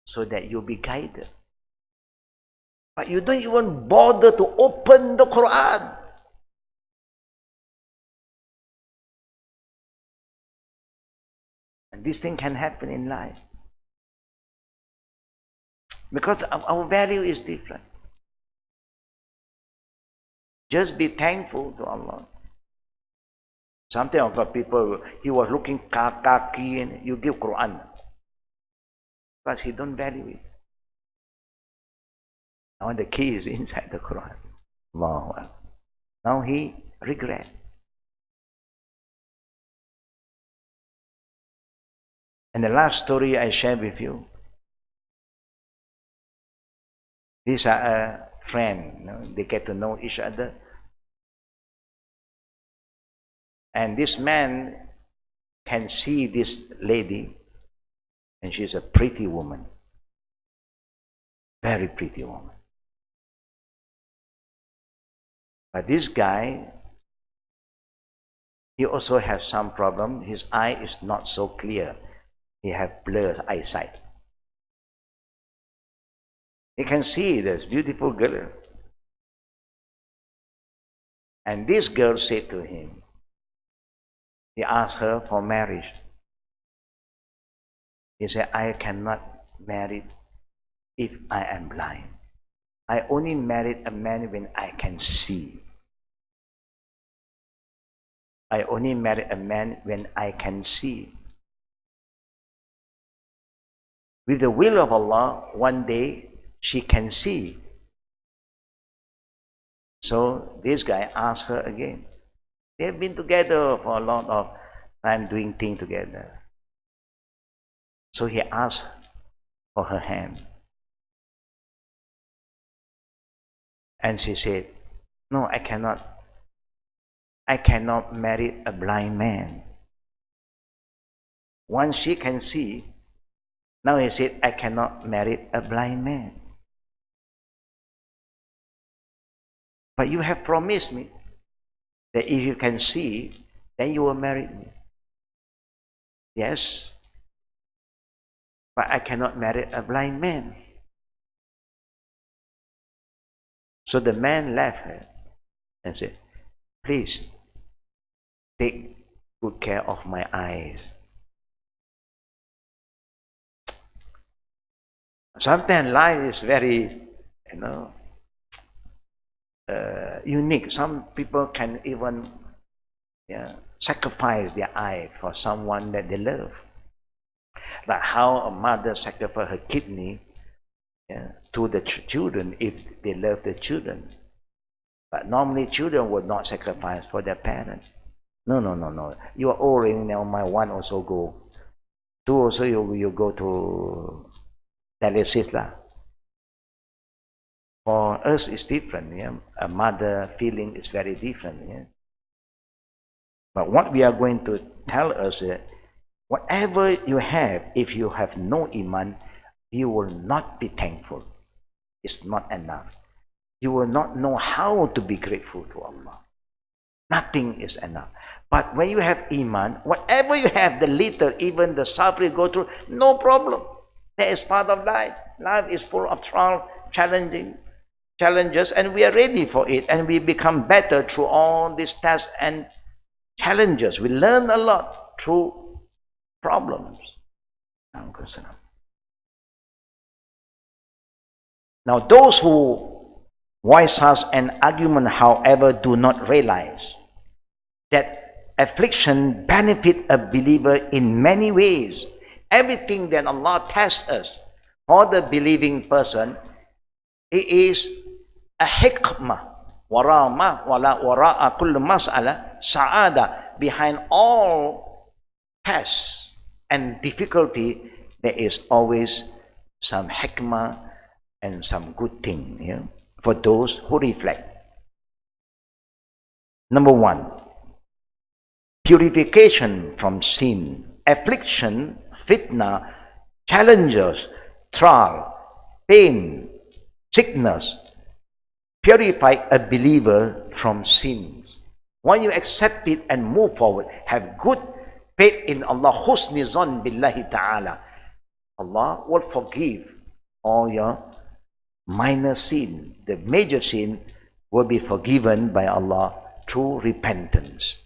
so that you'll be guided. But you don't even bother to open the Quran. And this thing can happen in life. Because our value is different. Just be thankful to Allah. Sometimes got people, he was looking kaki and you give Quran. Because he don't value it. Now the key is inside the Quran. Allahu. Now he regret. And the last story I share with you. These are a friend. They get to know each other. And this man can see this lady, and she's a pretty woman. Very pretty woman. But this guy, he also has some problem. His eye is not so clear. He has blurred eyesight. He can see this beautiful girl. And this girl said to him, he asked her for marriage. He said, I cannot marry if I am blind. I only married a man when I can see. I only marry a man when I can see. With the will of Allah, one day she can see. So this guy asked her again. They have been together for a lot of time doing things together. So he asked for her hand. And she said, no, I cannot marry a blind man. Once she can see, now he said, I cannot marry a blind man. But you have promised me that if you can see, then you will marry me. Yes, but I cannot marry a blind man. So the man left her and said, please take good care of my eyes. Sometimes life is very, unique. Some people can even sacrifice their eye for someone that they love. Like how a mother sacrifices her kidney to the children if they love the children. But normally children would not sacrifice for their parents. No. You are old now, my one also go. Two also you go to dialysis lah. For us it's different. A mother feeling is very different. But what we are going to tell us is whatever you have, if you have no iman, you will not be thankful. It's not enough. You will not know how to be grateful to Allah. Nothing is enough. But when you have iman, whatever you have, the little, even the suffering go through, no problem. That is part of life. Life is full of trial, challenging. challenges, and we are ready for it, and we become better through all these tests and challenges. We learn a lot through problems. Now, those who voice such an argument, however, do not realize that affliction benefits a believer in many ways. Everything that Allah tests us for the believing person, it is a hikmah. Wara'a kullu mas'ala sa'ada. Behind all tests and difficulty, there is always some hikmah and some good thing, for those who reflect. Number one, purification from sin. Affliction, fitna, challenges, trial, pain, sickness purify a believer from sins. When you accept it and move forward, have good faith in Allah, husni zan billahi ta'ala, Allah will forgive all your minor sin. The major sin will be forgiven by Allah through repentance.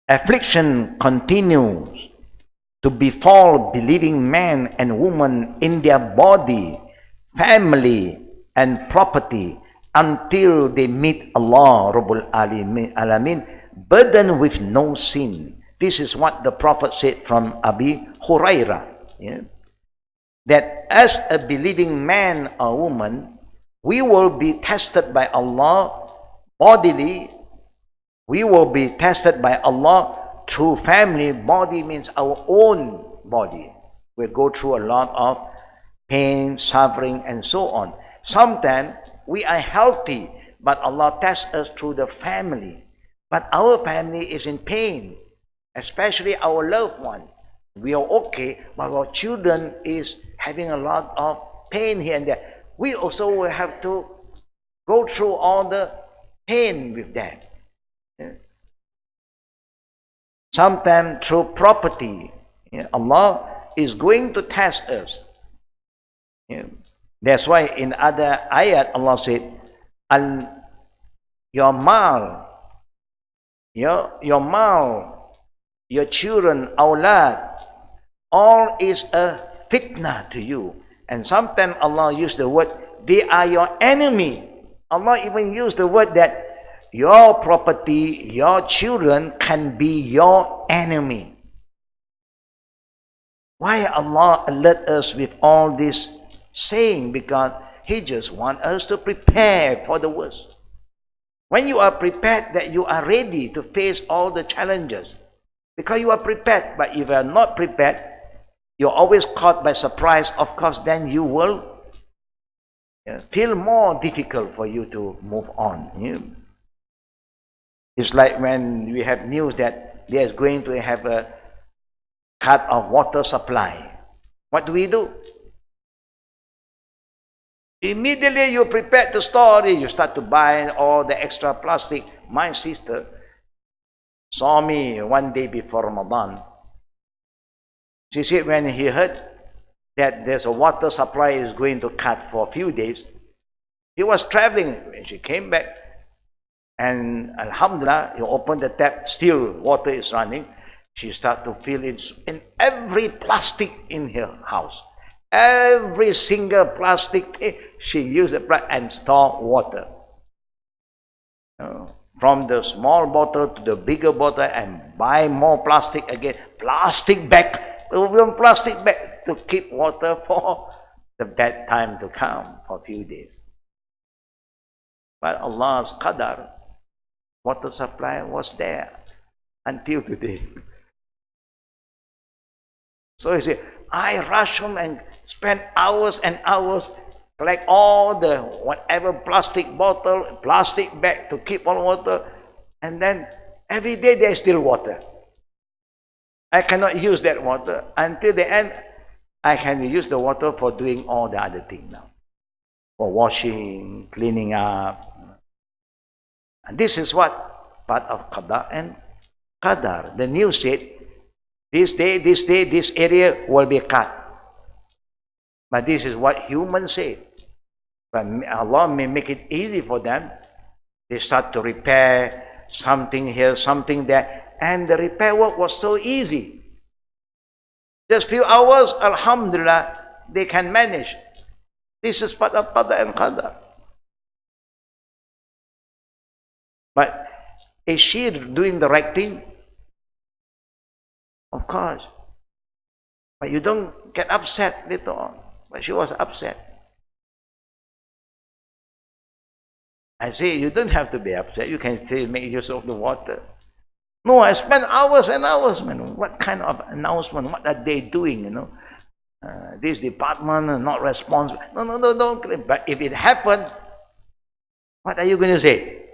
Affliction continues to befall believing men and women in their body, family, and property until they meet Allah Rabbul Alamin, burdened with no sin. This is what the Prophet said from Abi Hurairah, that as a believing man or woman, we will be tested by Allah bodily. We will be tested by Allah through family. Body means our own body. We go through a lot of pain, suffering, and so on. Sometimes we are healthy, but Allah tests us through the family. But our family is in pain, especially our loved one. We are okay, but our children is having a lot of pain here and there. We also will have to go through all the pain with that. Sometimes through property, Allah is going to test us. That's why in other ayat Allah said, your mal, your children, awlad, all is a fitna to you. And sometimes Allah used the word, they are your enemy. Allah even used the word that your property, your children can be your enemy. Why Allah alert us with all this saying? Because He just wants us to prepare for the worst. When you are prepared, that you are ready to face all the challenges. Because you are prepared. But if you are not prepared, you're always caught by surprise. Of course, then you will feel more difficult for you to move on. It's like when we have news that there is going to have a cut of water supply. What do? Immediately you prepare to store it. You start to buy all the extra plastic. My sister saw me one day before Ramadan. She said when he heard that there's a water supply is going to cut for a few days, he was traveling. When she came back, and Alhamdulillah, you open the tap, still water is running. She started to feel it in every plastic in her house. Every single plastic, she used it and store water. From the small bottle to the bigger bottle, and buy more plastic again. Plastic bag, even plastic bag to keep water for the bad time to come for a few days. But Allah's Qadr, water supply was there until today. So he said, I rush home and spend hours and hours, collect all the whatever plastic bottle, plastic bag to keep on water, and then every day there's still water. I cannot use that water. Until the end, I can use the water for doing all the other things now. For washing, cleaning up. And this is what? Part of Qada and Qadr. The news said, this day, this area will be cut. But this is what humans say. But Allah may make it easy for them. They start to repair something here, something there, and the repair work was so easy. Just few hours, alhamdulillah, they can manage. This is part of Qada and Qadr. But is she doing the right thing? Of course. But you don't get upset later on. But she was upset. I say, you don't have to be upset. You can say, make use of the water. No, I spent hours and hours, man. What kind of announcement? What are they doing, this department is not responsible. No, don't. But if it happened, what are you going to say?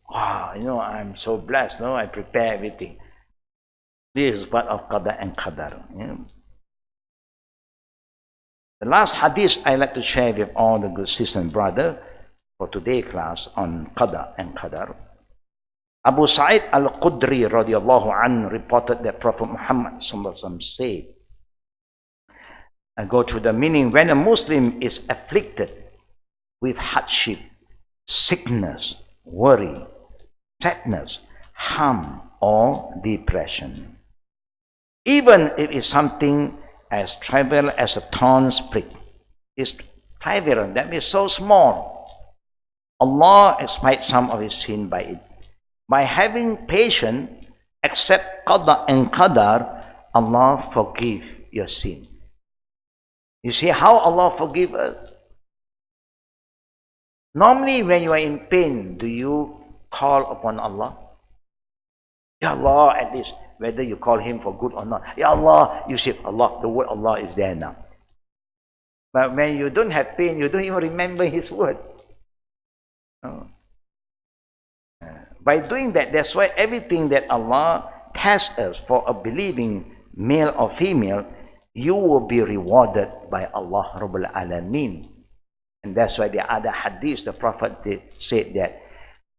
Oh, I'm so blessed. No, I prepare everything. This is part of Qada and Qadr. The last hadith I like to share with all the good sisters and brothers for today's class on Qada and Qadr. Abu Sa'id al-Qudri radiallahu anhu reported that Prophet Muhammad said, I go through the meaning, when a Muslim is afflicted with hardship, sickness, worry, sadness, harm, or depression, even if it's something as trivial as a thorn's prick, it's trivial, that means so small, Allah expiates some of his sin by it. By having patience, accept Qada and Qadar, Allah forgive your sin. You see how Allah forgive us? Normally when you are in pain, do you call upon Allah? Ya Allah, at least, whether you call him for good or not. Ya Allah, you say Allah, the word Allah is there now. But when you don't have pain, you don't even remember his word. No. By doing that, that's why everything that Allah tests us for a believing male or female, you will be rewarded by Allah Rabbul Alameen. And that's why the other hadith, the Prophet said that,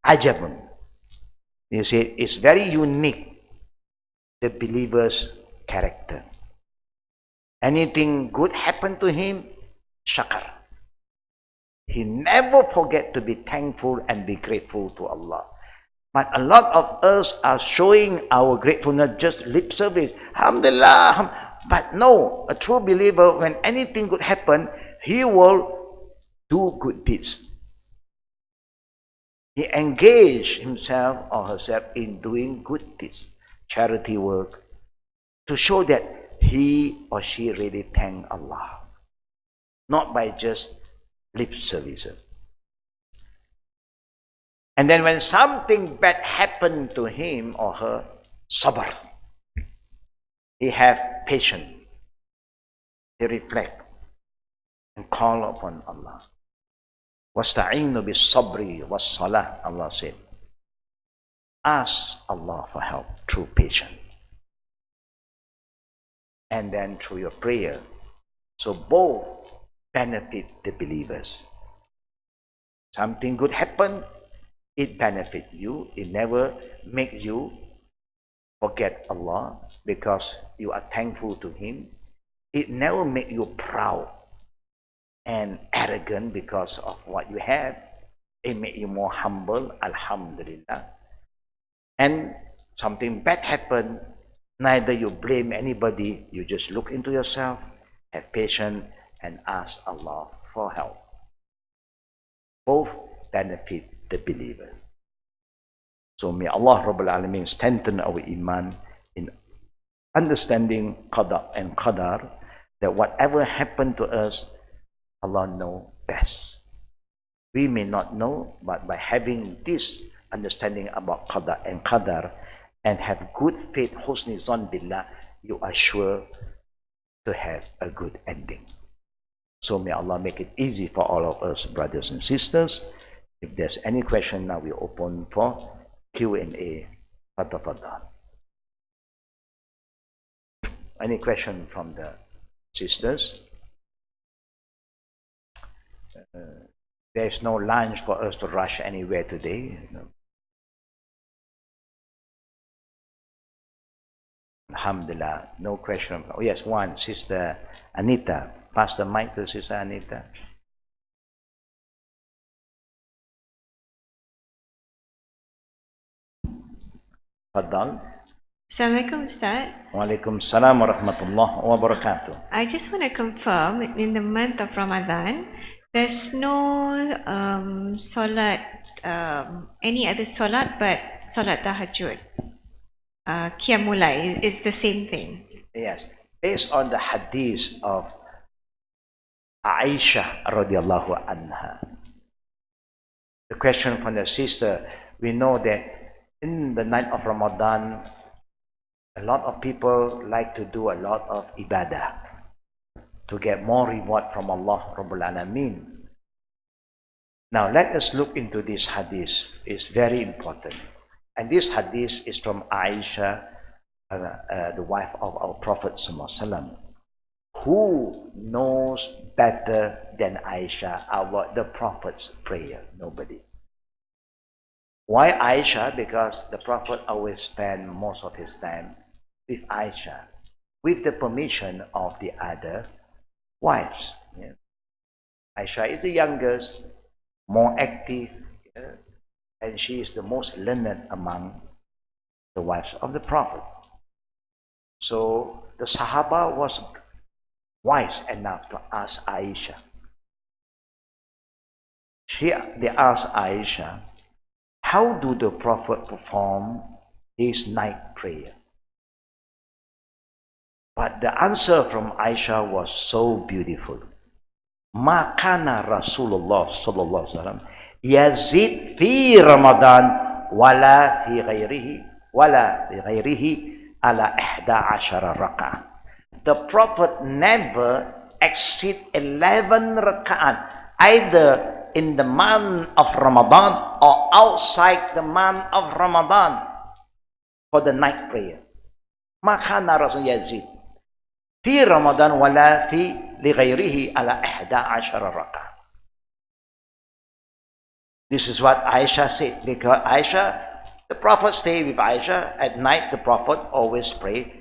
Ajabun. You see, it's very unique, the believer's character. Anything good happened to him, shakar. He never forget to be thankful and be grateful to Allah. But a lot of us are showing our gratefulness just lip service. Alhamdulillah. But no, a true believer, when anything good happen, he will do good deeds. He engage himself or herself in doing good deeds, charity work, to show that he or she really thank Allah. Not by just lip services. And then when something bad happened to him or her, sabr. He have patience. He reflect and call upon Allah. وَاسْتَعِينُوا بِالصَّبْرِ وَالصَّلَاةِ, Allah said. Ask Allah for help through patience. And then through your prayer. So both benefit the believers. Something good happened, it benefits you. It never makes you forget Allah because you are thankful to Him. It never makes you proud and arrogant because of what you have. It makes you more humble, alhamdulillah. And something bad happened, neither you blame anybody, you just look into yourself, have patience, and ask Allah for help. Both benefit the believers. So may Allah Rabbul Alameen strengthen our iman in understanding Qada and Qadar, that whatever happened to us, Allah knows best. We may not know, but by having this understanding about Qada and Qadar and have good faith, husni zan billah, you are sure to have a good ending. So may Allah make it easy for all of us, brothers and sisters. If there's any question, now we open for Q&A. Fatafadal. Any question from the sisters? There's no lunch for us to rush anywhere today. Alhamdulillah, no question. Oh yes, one, Sister Anita pass the mic to Sister Anita. Fadal. Assalamualaikum Ustaz. Waalaikumsalam warahmatullahi wabarakatuh. I just want to confirm in the month of Ramadan, there's no solat, any other solat but solat tahajjud. Qiyamulai is the same thing. Yes, based on the hadith of Aisha radiallahu anha. The question from the sister, we know that in the night of Ramadan, a lot of people like to do a lot of ibadah to get more reward from Allah Rabbul Alameen. Now let us look into this hadith. It's very important. And this hadith is from Aisha, the wife of our Prophet Sallallahu Alaihi Wasallam. Who knows better than Aisha about the Prophet's prayer? Nobody. Why Aisha? Because the Prophet always spent most of his time with Aisha, with the permission of the other wives. Yeah. Aisha is the youngest, more active, and she is the most learned among the wives of the Prophet. So the Sahaba was wise enough to ask Aisha. They asked Aisha, how do the Prophet perform his night prayer? But the answer from Aisha was so beautiful. Ma kana Rasulullah sallallahu alaihi wasallam yazid fi Ramadan wala fi ghairihi ala 11 rak'ah. The Prophet never exceed 11 rak'at, either in the month of Ramadan or outside the month of Ramadan for the night prayer. Ma kana Rasul yazid fi Ramadan wala fi lighairihi ala 11 rak'ah. This is what Aisha said, because Aisha, the Prophet stayed with Aisha. At night, the Prophet always prayed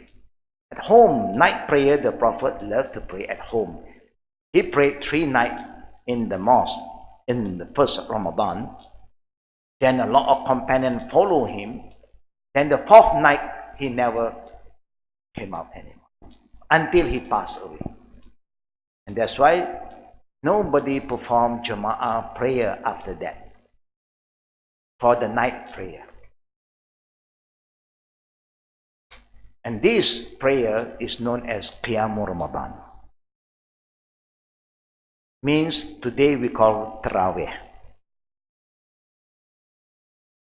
at home. Night prayer, the Prophet loved to pray at home. He prayed 3 nights in the mosque in the first Ramadan. Then a lot of companions followed him. Then the 4th night, he never came out anymore until he passed away. And that's why nobody performed Jama'ah prayer after that for the night prayer. And this prayer is known as Qiyamul Ramadan. Means today we call Tarawih.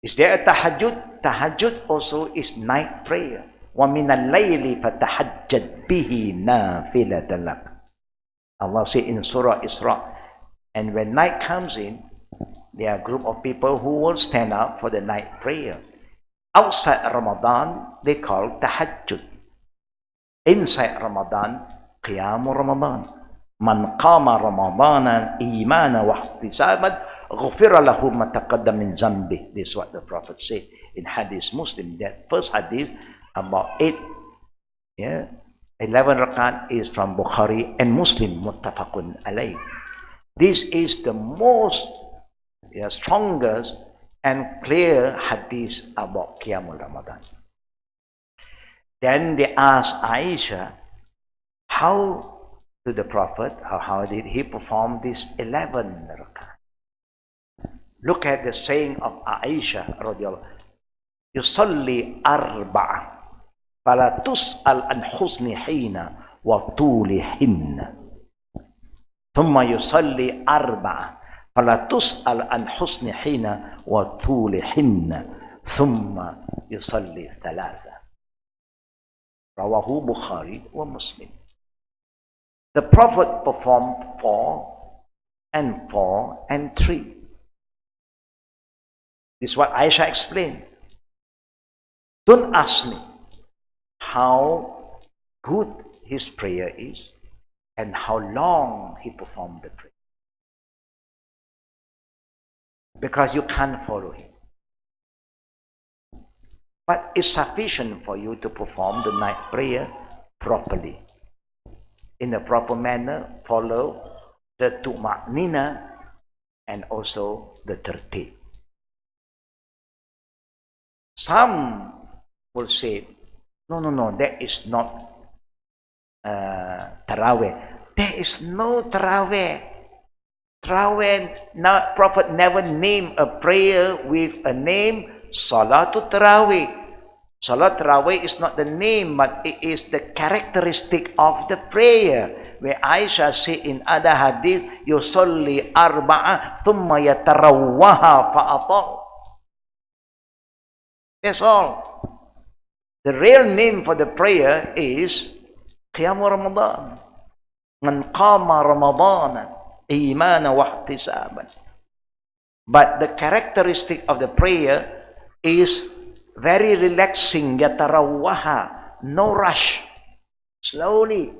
Is there a Tahajjud? Tahajjud also is night prayer. وَمِنَ اللَّيْلِ فَتَحَجَّدْ بِهِ نَافِلَةً لَكَ. Allah said in Surah Isra, and when night comes in, there are a group of people who will stand up for the night prayer. Outside Ramadan, they call Tahajjud. Inside Ramadan, Qiyamul Ramadan. Man qama Ramadana imana wa ihtisaban ghufira lahu ma taqaddama min zambi. This is what the Prophet said in Hadith Muslim. That first hadith about 11 rakat is from Bukhari and Muslim, muttafaqun alayh. This is the most strongest and clear hadith about Qiyamul Ramadan. Then they asked Aisha, how to the Prophet, how did he perform this 11 rakat? Look at the saying of Aisha radiyallahu anha. Yusalli arba'a fala tus'al an husni hina wa tuli hinna. Thumma yusalli arba'a fala tus'al an husni hina wa tuli hinna. Thumma yusalli thalatha. Rawahu Bukhari wa Muslim. The Prophet performed 4 and 4 and 3. This is what Aisha explained. Don't ask me how good his prayer is and how long he performed the prayer, because you can't follow him. But it's sufficient for you to perform the night prayer properly. in a proper manner, follow the tuma'nina and also the tertib. Some will say, no, that is not taraweh. There is no taraweh. Taraweh, Prophet never named a prayer with a name, Salatul Tarawih. Salat Tarawih is not the name, but it is the characteristic of the prayer. Where Aisha said in other hadith, yusalli arba'a thumma yatarawwaha fa'ata'. That's all. The real name for the prayer is Qiyam Ramadan. Man qama Ramadana imana wa ihtisaban. But the characteristic of the prayer is very relaxing, yatarawwaha, no rush, slowly.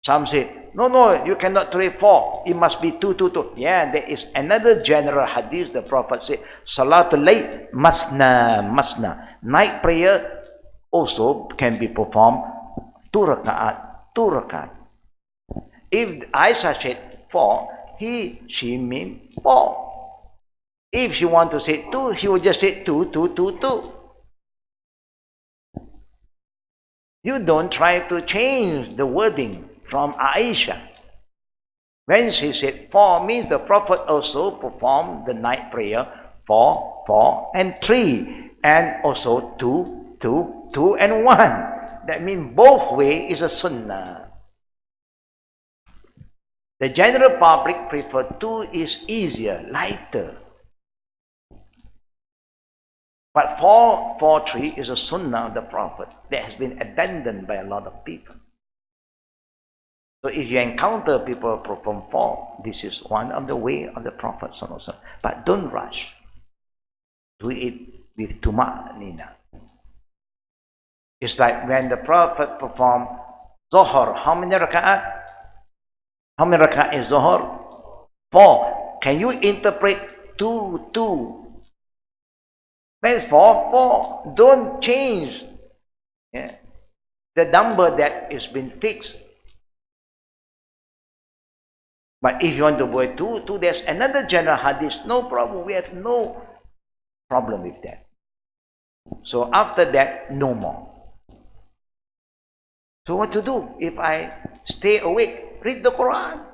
Some say, no, you cannot pray 4, it must be 2. Yeah, there is another general hadith. The Prophet said, Salatul Layl masna. Night prayer also can be performed 2 rakat. If Aisha said 4, she mean 4. If she want to say 2, she will just say 2. You don't try to change the wording from Aisha. When she said 4, means the Prophet also performed the night prayer 4, and 3, and also 2, and 1. That means both way is a sunnah. The general public prefer 2 is easier, lighter. But 4-3 is a sunnah of the Prophet that has been abandoned by a lot of people. So if you encounter people perform 4, this is one of the way of the Prophet. But don't rush. Do it with tuma'nina. It's like when the Prophet performed Zohar. How many raka'at? How many raka'at is Zohar? 4. Can you interpret 2? When 4, don't change the number that is been fixed. But if you want to go 2, there's another general hadith, no problem. We have no problem with that. So after that, no more. So what to do if I stay awake? Read the Quran.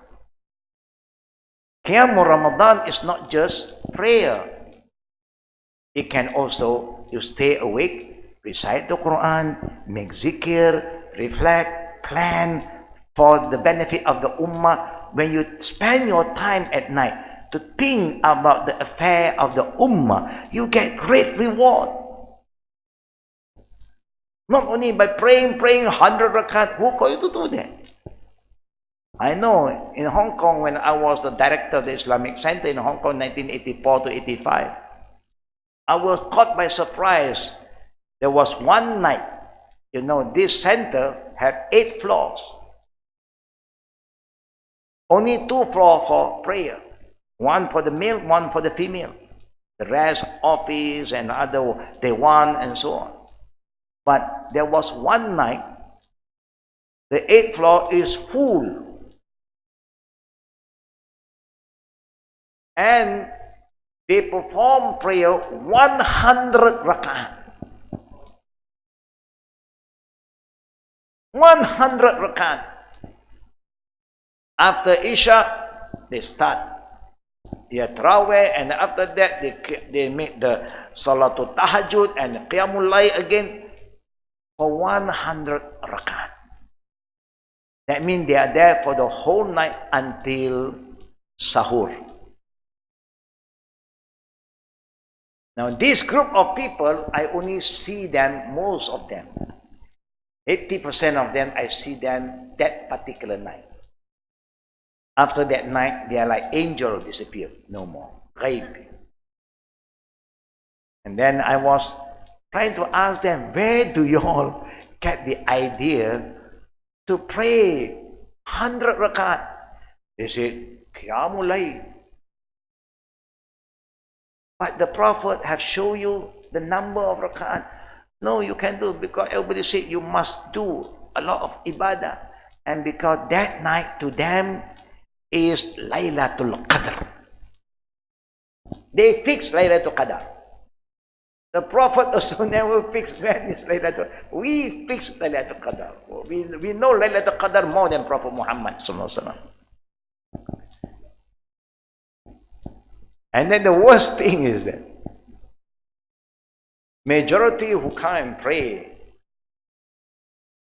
Qiyam Ramadan is not just prayer. It can also, you stay awake, recite the Quran, make zikr, reflect, plan for the benefit of the ummah. When you spend your time at night to think about the affair of the ummah, you get great reward. Not only by praying 100 rakat. Who called you to do that? I know in Hong Kong, when I was the director of the Islamic Center in Hong Kong 1984 to 85, I was caught by surprise. There was one night, this center had 8 floors. Only 2 floors for prayer. One for the male, one for the female. The rest, office and other, Dewan and so on. But there was one night, the 8th floor is full. And they perform prayer 100 rak'at. 100 rak'at. After Isha, they start Tarawih, and after that they make the Salatul Tahajjud and Qiyamul Layl again for 100 rak'at. That means they are there for the whole night until Sahur. Now this group of people, I only see them, most of them, 80% of them, I see them that particular night. After that night, they are like angels disappear, no more. Ghaib. And then I was trying to ask them, where do you all get the idea to pray 100 rakat? They said, Qiyamul Layl. But the Prophet have shown you the number of rakat. No, you can do, because everybody said you must do a lot of ibadah. And because that night to them is Laylatul Qadr. They fix Laylatul Qadr. The Prophet also never fixed when is Laylatul. We fix Laylatul Qadr. We know Laylatul Qadr more than Prophet Muhammad sallallahu alaihi wasallam. And then the worst thing is that majority who come and pray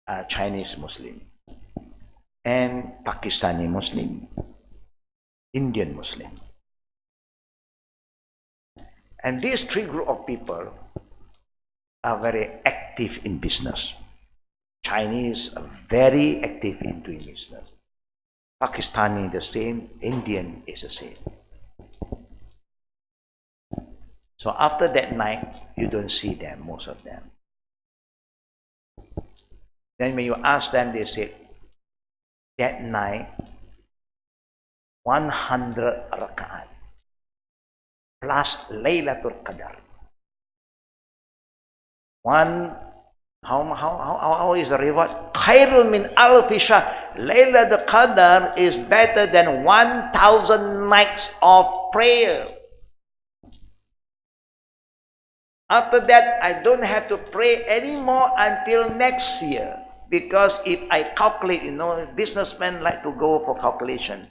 are Chinese Muslim and Pakistani Muslim, Indian Muslim. And these three group of people are very active in business. Chinese are very active in doing business. Pakistani the same, Indian is the same. So after that night, you don't see them, most of them. Then when you ask them, they say, that night, 100 rak'at plus Laylatul Qadr. How is the reward? Khairun min alfi shahr. Laylatul Qadr is better than 1,000 nights of prayer. After that, I don't have to pray anymore until next year. Because if I calculate, businessmen like to go for calculation.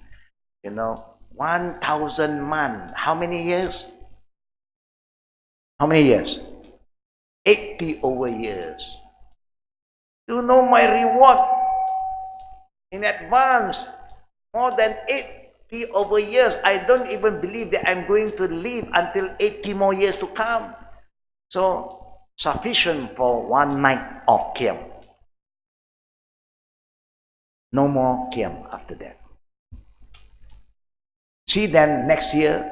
1,000 man. How many years? How many years? 80 over years. You know my reward in advance. More than 80 over years. I don't even believe that I'm going to live until 80 more years to come. So, sufficient for one night of Qiyam. No more Qiyam after that. See them next year,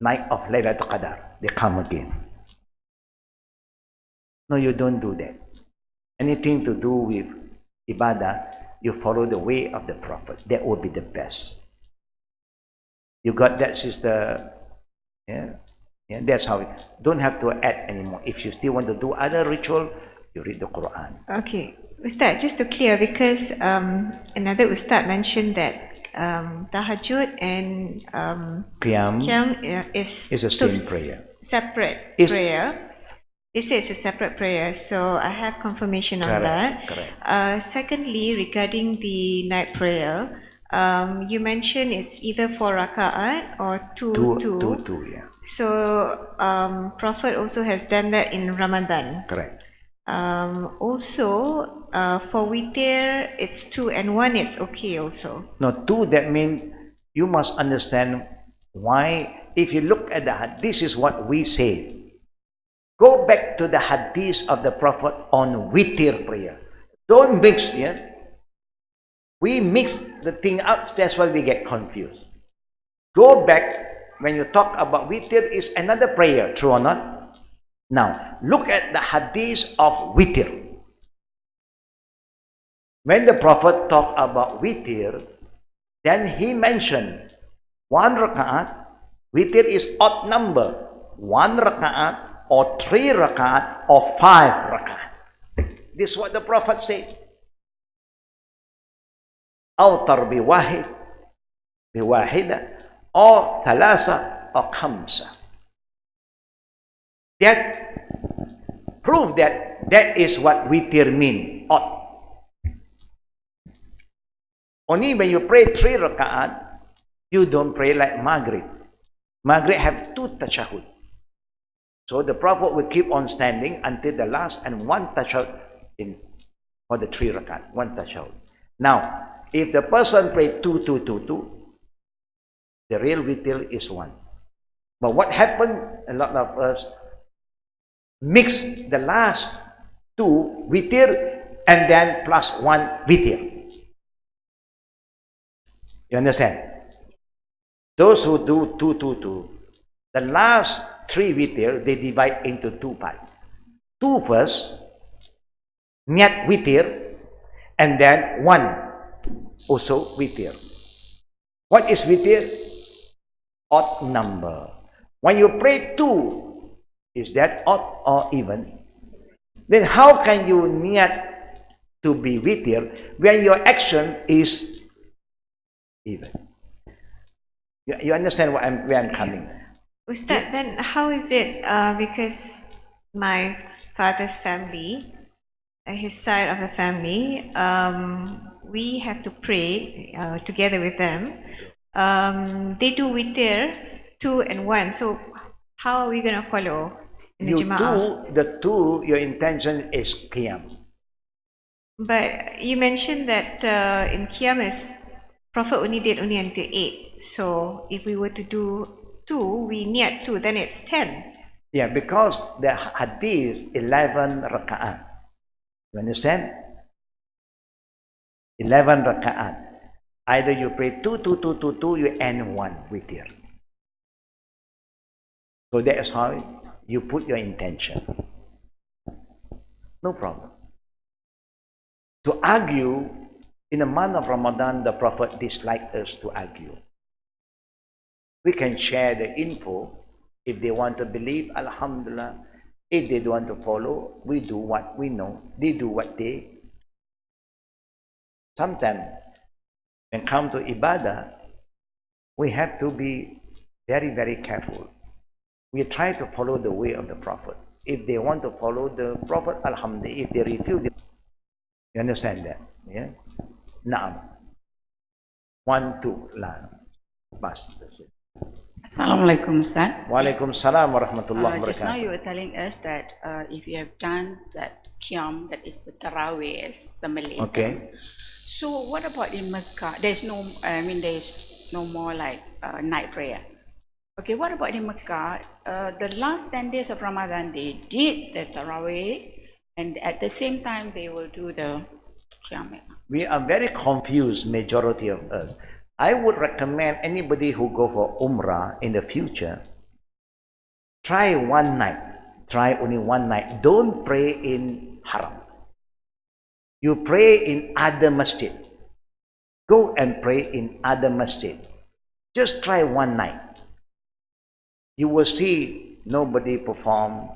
night of Laylatul Qadr. They come again. No, you don't do that. Anything to do with ibadah, you follow the way of the Prophet. That would be the best. You got that, sister? Yeah, that's how it. Don't have to add anymore. If you still want to do other ritual, you read the Quran. Okay, Ustaz, just to clear, because another Ustaz mentioned that tahajjud and Qiyam is the same prayer. Separate prayer. They say it's a separate prayer, so I have confirmation on that. Correct. Secondly, regarding the night prayer, you mentioned it's either 4 raka'at or two. Yeah. So, Prophet also has done that in Ramadan. Correct. Also, for witir, it's 2 and 1, it's okay also. No, 2, that means you must understand why. If you look at the hadith, this is what we say. Go back to the hadith of the Prophet on witir prayer. Don't mix, yeah? We mix the thing up, that's why we get confused. Go back, when you talk about witir, is another prayer, true or not? Now, look at the hadith of witir. When the Prophet talked about witir, then he mentioned 1 raka'at. Witir is odd number. 1 raka'at or 3 raka'at or 5 raka'at. This is what the Prophet said. Awtar biwahida or thalasa or khamsa. That prove that is what witir mean, odd. Only when you pray 3 raka'at, you don't pray like Maghrib. Maghrib have 2 tashahud. So the Prophet will keep on standing until the last and 1 tashahud for the 3 raka'at, 1 tashahud. Now, if the person pray 2, 2, 2, 2, the real witir is 1. But what happened, a lot of us mix the last 2 witir and then plus 1 witir. You understand? Those who do 2, 2, 2, the last 3 witir, they divide into 2 parts. 2 first, niat witir, and then 1 also witir. What is witir? Odd number. When you pray 2, Is that odd or even? Then how can you niyat to be witir when your action is even? You understand where I'm coming? Ustaz, then how is it? Because my father's family, his side of the family, we have to pray together with them. They do witir 2 and 1. So how are we going to follow in the You Jama'ah? do the two, your intention is qiyam. But you mentioned that in Qiyam Prophet only did only until 8. So if we were to do 2, we niyat 2, then it's 10. Yeah, because the hadith 11 raka'at. You understand? 11 raka'at. Either you pray 2, 2, 2, 2, 2, you end 1 witir. So that is how you put your intention. No problem. To argue, in the month of Ramadan, the Prophet disliked us to argue. We can share the info. If they want to believe, Alhamdulillah. If they don't want to follow, we do what we know. They do what they. Sometimes, when come to ibadah, we have to be very, very careful. We try to follow the way of the Prophet. If they want to follow the Prophet, Alhamdulillah. If they refuse, you understand that? Yeah? Naam. 1, 2, la. Bas. Assalamualaikum, Ustaz. Waalaikumsalam warahmatullahi Just now you wabarakatuh. were telling us that if you have done that qiyam, that is the tarawih, as the Malay term. Okay. So what about in Mecca? There's no, there's no more like night prayer. Okay, what about in Mecca? The last 10 days of Ramadan, they did the tarawih, and at the same time they will do the qiyam. We are very confused, majority of us. I would recommend anybody who go for Umrah in the future, try one night. Try only one night. Don't pray in Haram. You pray in other masjid. Go and pray in other masjid. Just try one night. You will see nobody perform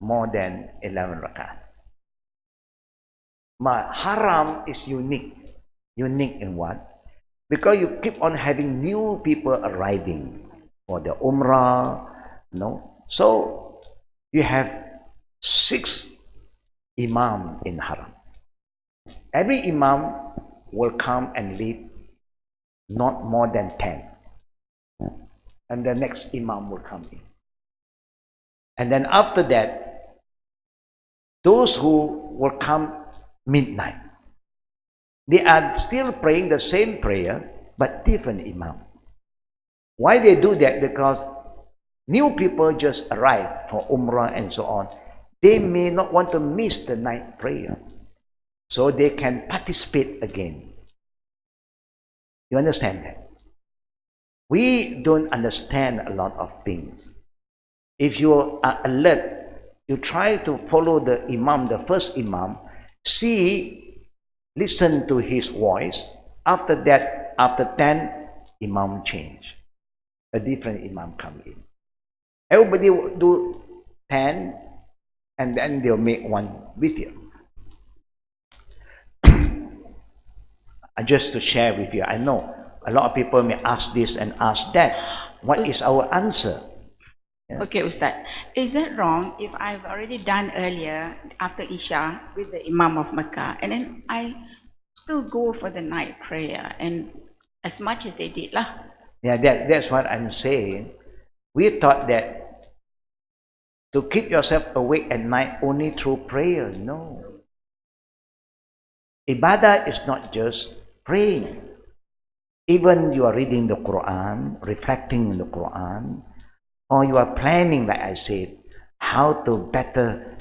more than 11 rakat. But Haram is unique. Unique in what? Because you keep on having new people arriving for the Umrah, no? So you have 6 Imam in Haram. Every Imam will come and lead not more than 10. And the next Imam will come in. And then after that, those who will come midnight, they are still praying the same prayer, but different Imam. Why they do that? Because new people just arrive for Umrah and so on. They may not want to miss the night prayer, so they can participate again. You understand that? We don't understand a lot of things. If you are alert, you try to follow the Imam, the first Imam, listen to his voice. After that, after 10, Imam change. A different Imam come in. Everybody will do 10, and then they'll make one video. Just to share with you, I know a lot of people may ask this and ask that. What is our answer? Yeah. Okay, Ustaz. Is that wrong if I've already done earlier after Isha with the Imam of Mecca, and then I still go for the night prayer and as much as they did lah? Yeah, that's what I'm saying. We thought that to keep yourself awake at night only through prayer. No. Ibadah is not just praying. Even you are reading the Quran, reflecting in the Quran, or you are planning, like I said, how to better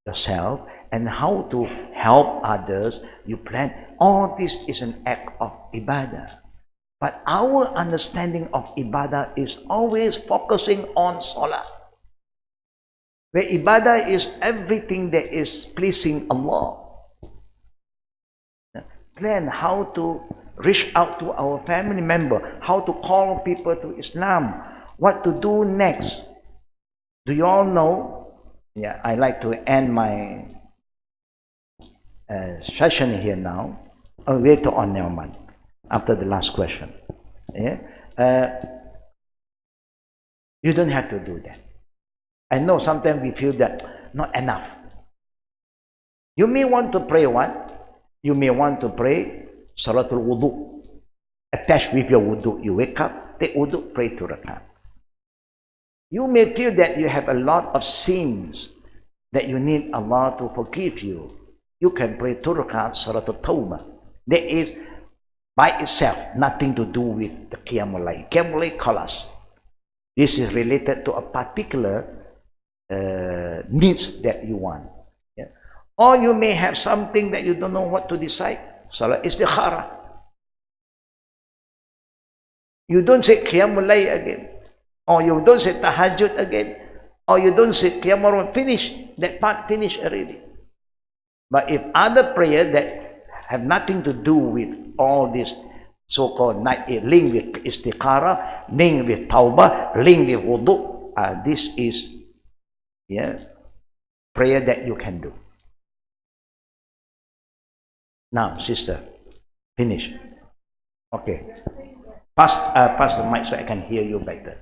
yourself and how to help others. You plan. All this is an act of ibadah. But our understanding of ibadah is always focusing on salah. Where ibadah is everything that is pleasing Allah. Plan how to reach out to our family member, how to call people to Islam, what to do next. Do you all know? Yeah, I like to end my session here now. Later on, never mind. After the last question. Yeah. You don't have to do that. I know sometimes we feel that not enough. You may want to pray what? You may want to pray Salatul Wudu. Attached with your wudu. You wake up, take wudu, pray 2 rakat. You may feel that you have a lot of sins that you need Allah to forgive you. You can pray 2 rakat Salatul Tawbah. That is by itself nothing to do with the Qiyamul Layl. Qiyamul Layl Khalas. This is related to a particular needs that you want. Yeah. Or you may have something that you don't know what to decide. Salat istikhara. You don't say Qiyamul Layl again. Or you don't say Tahajjud again. Or you don't say Qiyamul Layl. Finish. That part finished already. But if other prayer that have nothing to do with all this so-called night, link with istikhara, link with tawbah, link with wudu, this is prayer that you can do. Now, sister, finish. Okay. Pass the mic so I can hear you better.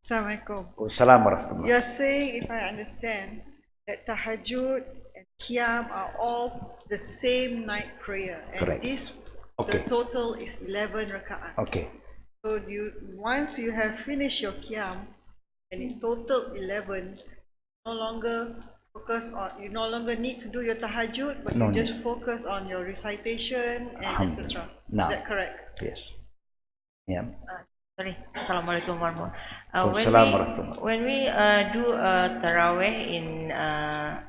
Assalamualaikum. Assalamualaikum. You're saying, if I understand, that tahajjud and qiyam are all the same night prayer, and Correct. this Okay. the total is 11 rakaat. Okay. So once you have finished your qiyam, and in total 11, no longer you no longer need to do your tahajjud, but No you just need. focus on your recitation and etc. Now. Is that correct? Yes. Yeah. Sorry, Assalamualaikum warahmatullahi Wassalamualaikum. when we do taraweh in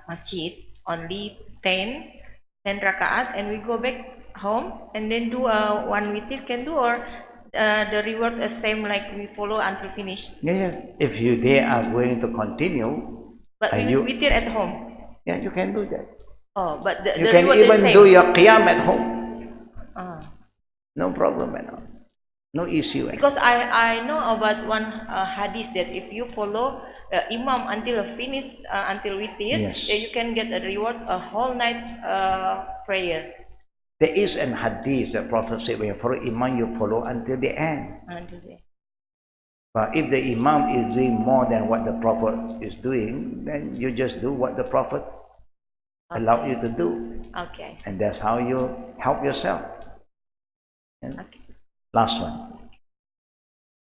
masjid, only 10 rakaat, and we go back home and then do one witir, can do, or the reward is same like we follow until finish. Yeah. If they are going to continue, But and we you, witir at home. yeah, you can do that. Oh, but You the can reward even is same. do your qiyam at home. Ah. No problem at all. No issue. Because I know about one hadith that if you follow imam until finish until witir, Yes. you can get a reward a whole night prayer. There is an hadith that Prophet said, when you follow imam, you follow until the end. Until the- But if the imam is doing more than what the Prophet is doing, then you just do what the Prophet allowed you to do. Okay. I see. And that's how you help yourself. And Okay. last one.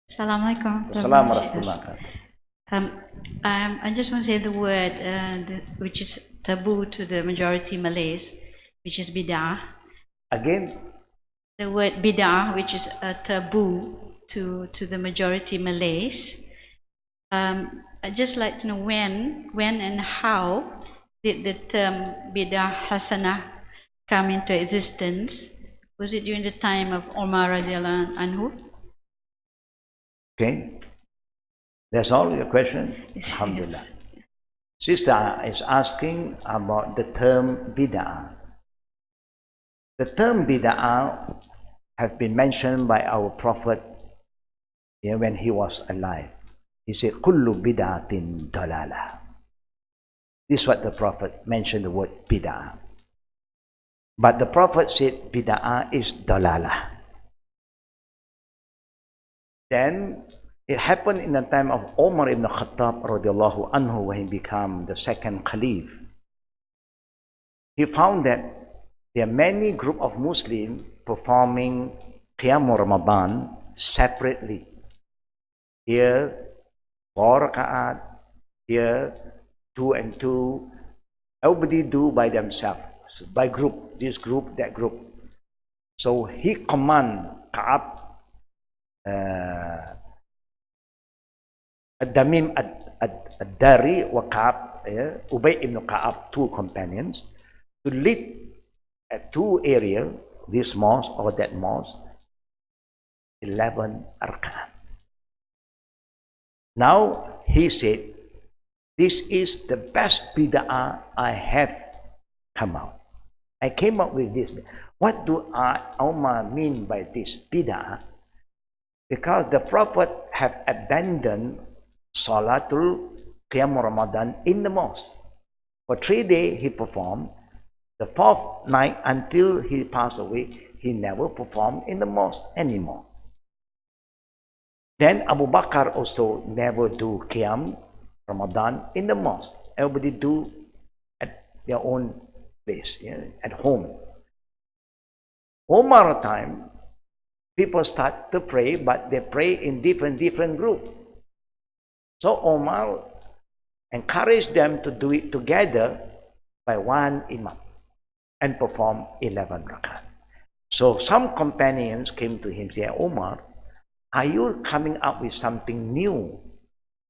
Assalamualaikum. Assalamualaikum warahmatullahi wabarakatuh. I just want to say the word which is taboo to the majority Malays, which is bid'ah. Again, The word bid'ah, which is a taboo to the majority Malays. I'd just like to know when and how did the term bid'ah hasanah come into existence? Was it during the time of Umar radiallahu anhu? okay. That's all your question? Yes. Alhamdulillah. Sister is asking about the term bid'ah. The term bid'ah have been mentioned by our Prophet when he was alive. He said, Kullu bid'atin dalala. This is what the Prophet mentioned, the word bid'ah. But the Prophet said bid'ah is dalala. Then it happened in the time of Umar ibn Khattab radiallahu anhu, when he became the second caliph. He found that there are many group of Muslims performing Qiyamul Ramadan separately. Here, 4 rakaat, here, 2 and 2. Everybody do by themselves, by group, this group, that group. So he command Ka'ab, Ad-Damim Ad-Dari wa Ka'ab, Ubay ibn Ka'ab, 2 companions, to lead at 2 areas, this mosque or that mosque, 11 arkan. Now he said, this is the best bid'ah I have come out. I came up with this. What do Umar mean by this bid'ah? Because the Prophet have abandoned Salatul Qiyam Ramadan in the mosque. For 3 days he performed. The 4th night until he passed away, he never performed in the mosque anymore. Then Abu Bakr also never do Qiyam Ramadan in the mosque. Everybody do at their own place, at home. Omar time, people start to pray, but they pray in different groups. So Omar encouraged them to do it together by one imam and perform 11 rakat. So some companions came to him and said, Omar, are you coming up with something new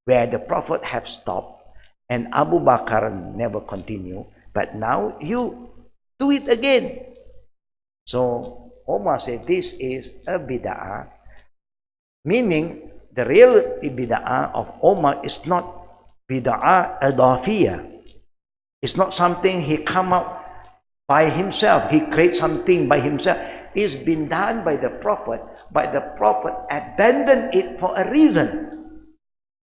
where the Prophet have stopped and Abu Bakr never continued, but now you do it again? So Omar said, this is a bid'ah, meaning the real bid'ah of Omar is not bid'ah adafiyah. It's not something he come up by himself. He creates something by himself. It's been done by the Prophet, but the Prophet abandoned it for a reason.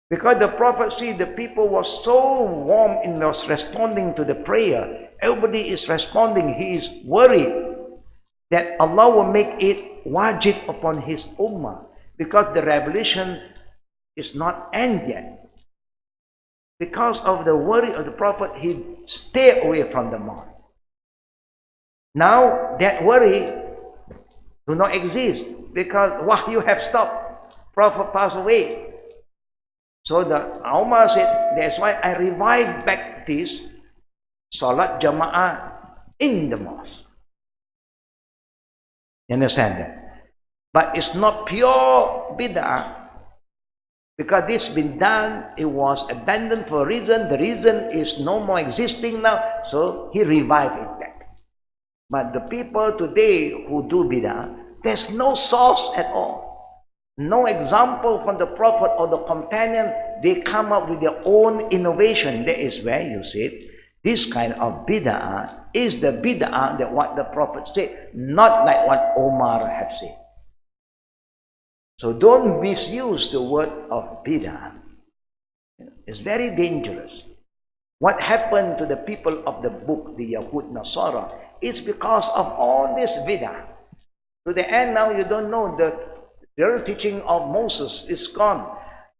Because the Prophet see the people were so warm in responding to the prayer. Everybody is responding. He is worried that Allah will make it wajib upon his ummah, because the revelation is not end yet. Because of the worry of the Prophet, he stayed away from the mosque. Now that worry do not exist because wahyu have stopped. Prophet passed away. So the Umar said, that's why I revived back this Salat Jama'ah in the mosque. You understand that? But it's not pure bid'ah, because this been done, it was abandoned for a reason. The reason is no more existing now, so he revived it back. But the people today who do bid'ah, there's no source at all. No example from the Prophet or the companion. They come up with their own innovation. That is where you see this kind of bid'ah is the bid'ah that what the Prophet said, not like what Omar have said. So don't misuse the word of bid'ah. It's very dangerous. What happened to the people of the book, the Yahud Nasara, is because of all this bid'ah. To the end now you don't know the real teaching of Moses is gone.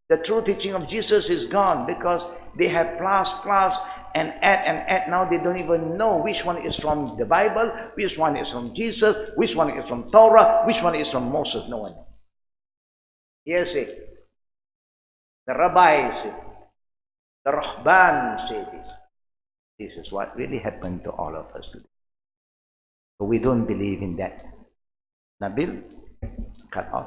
The true teaching of Jesus is gone because they have plus and add. Now they don't even know which one is from the Bible, which one is from Jesus, which one is from Torah, which one is from Moses. No one knows. Yes, it. The rabbis say, the Rahban say this. This is what really happened to all of us today. So we don't believe in that. Nabil, cut off.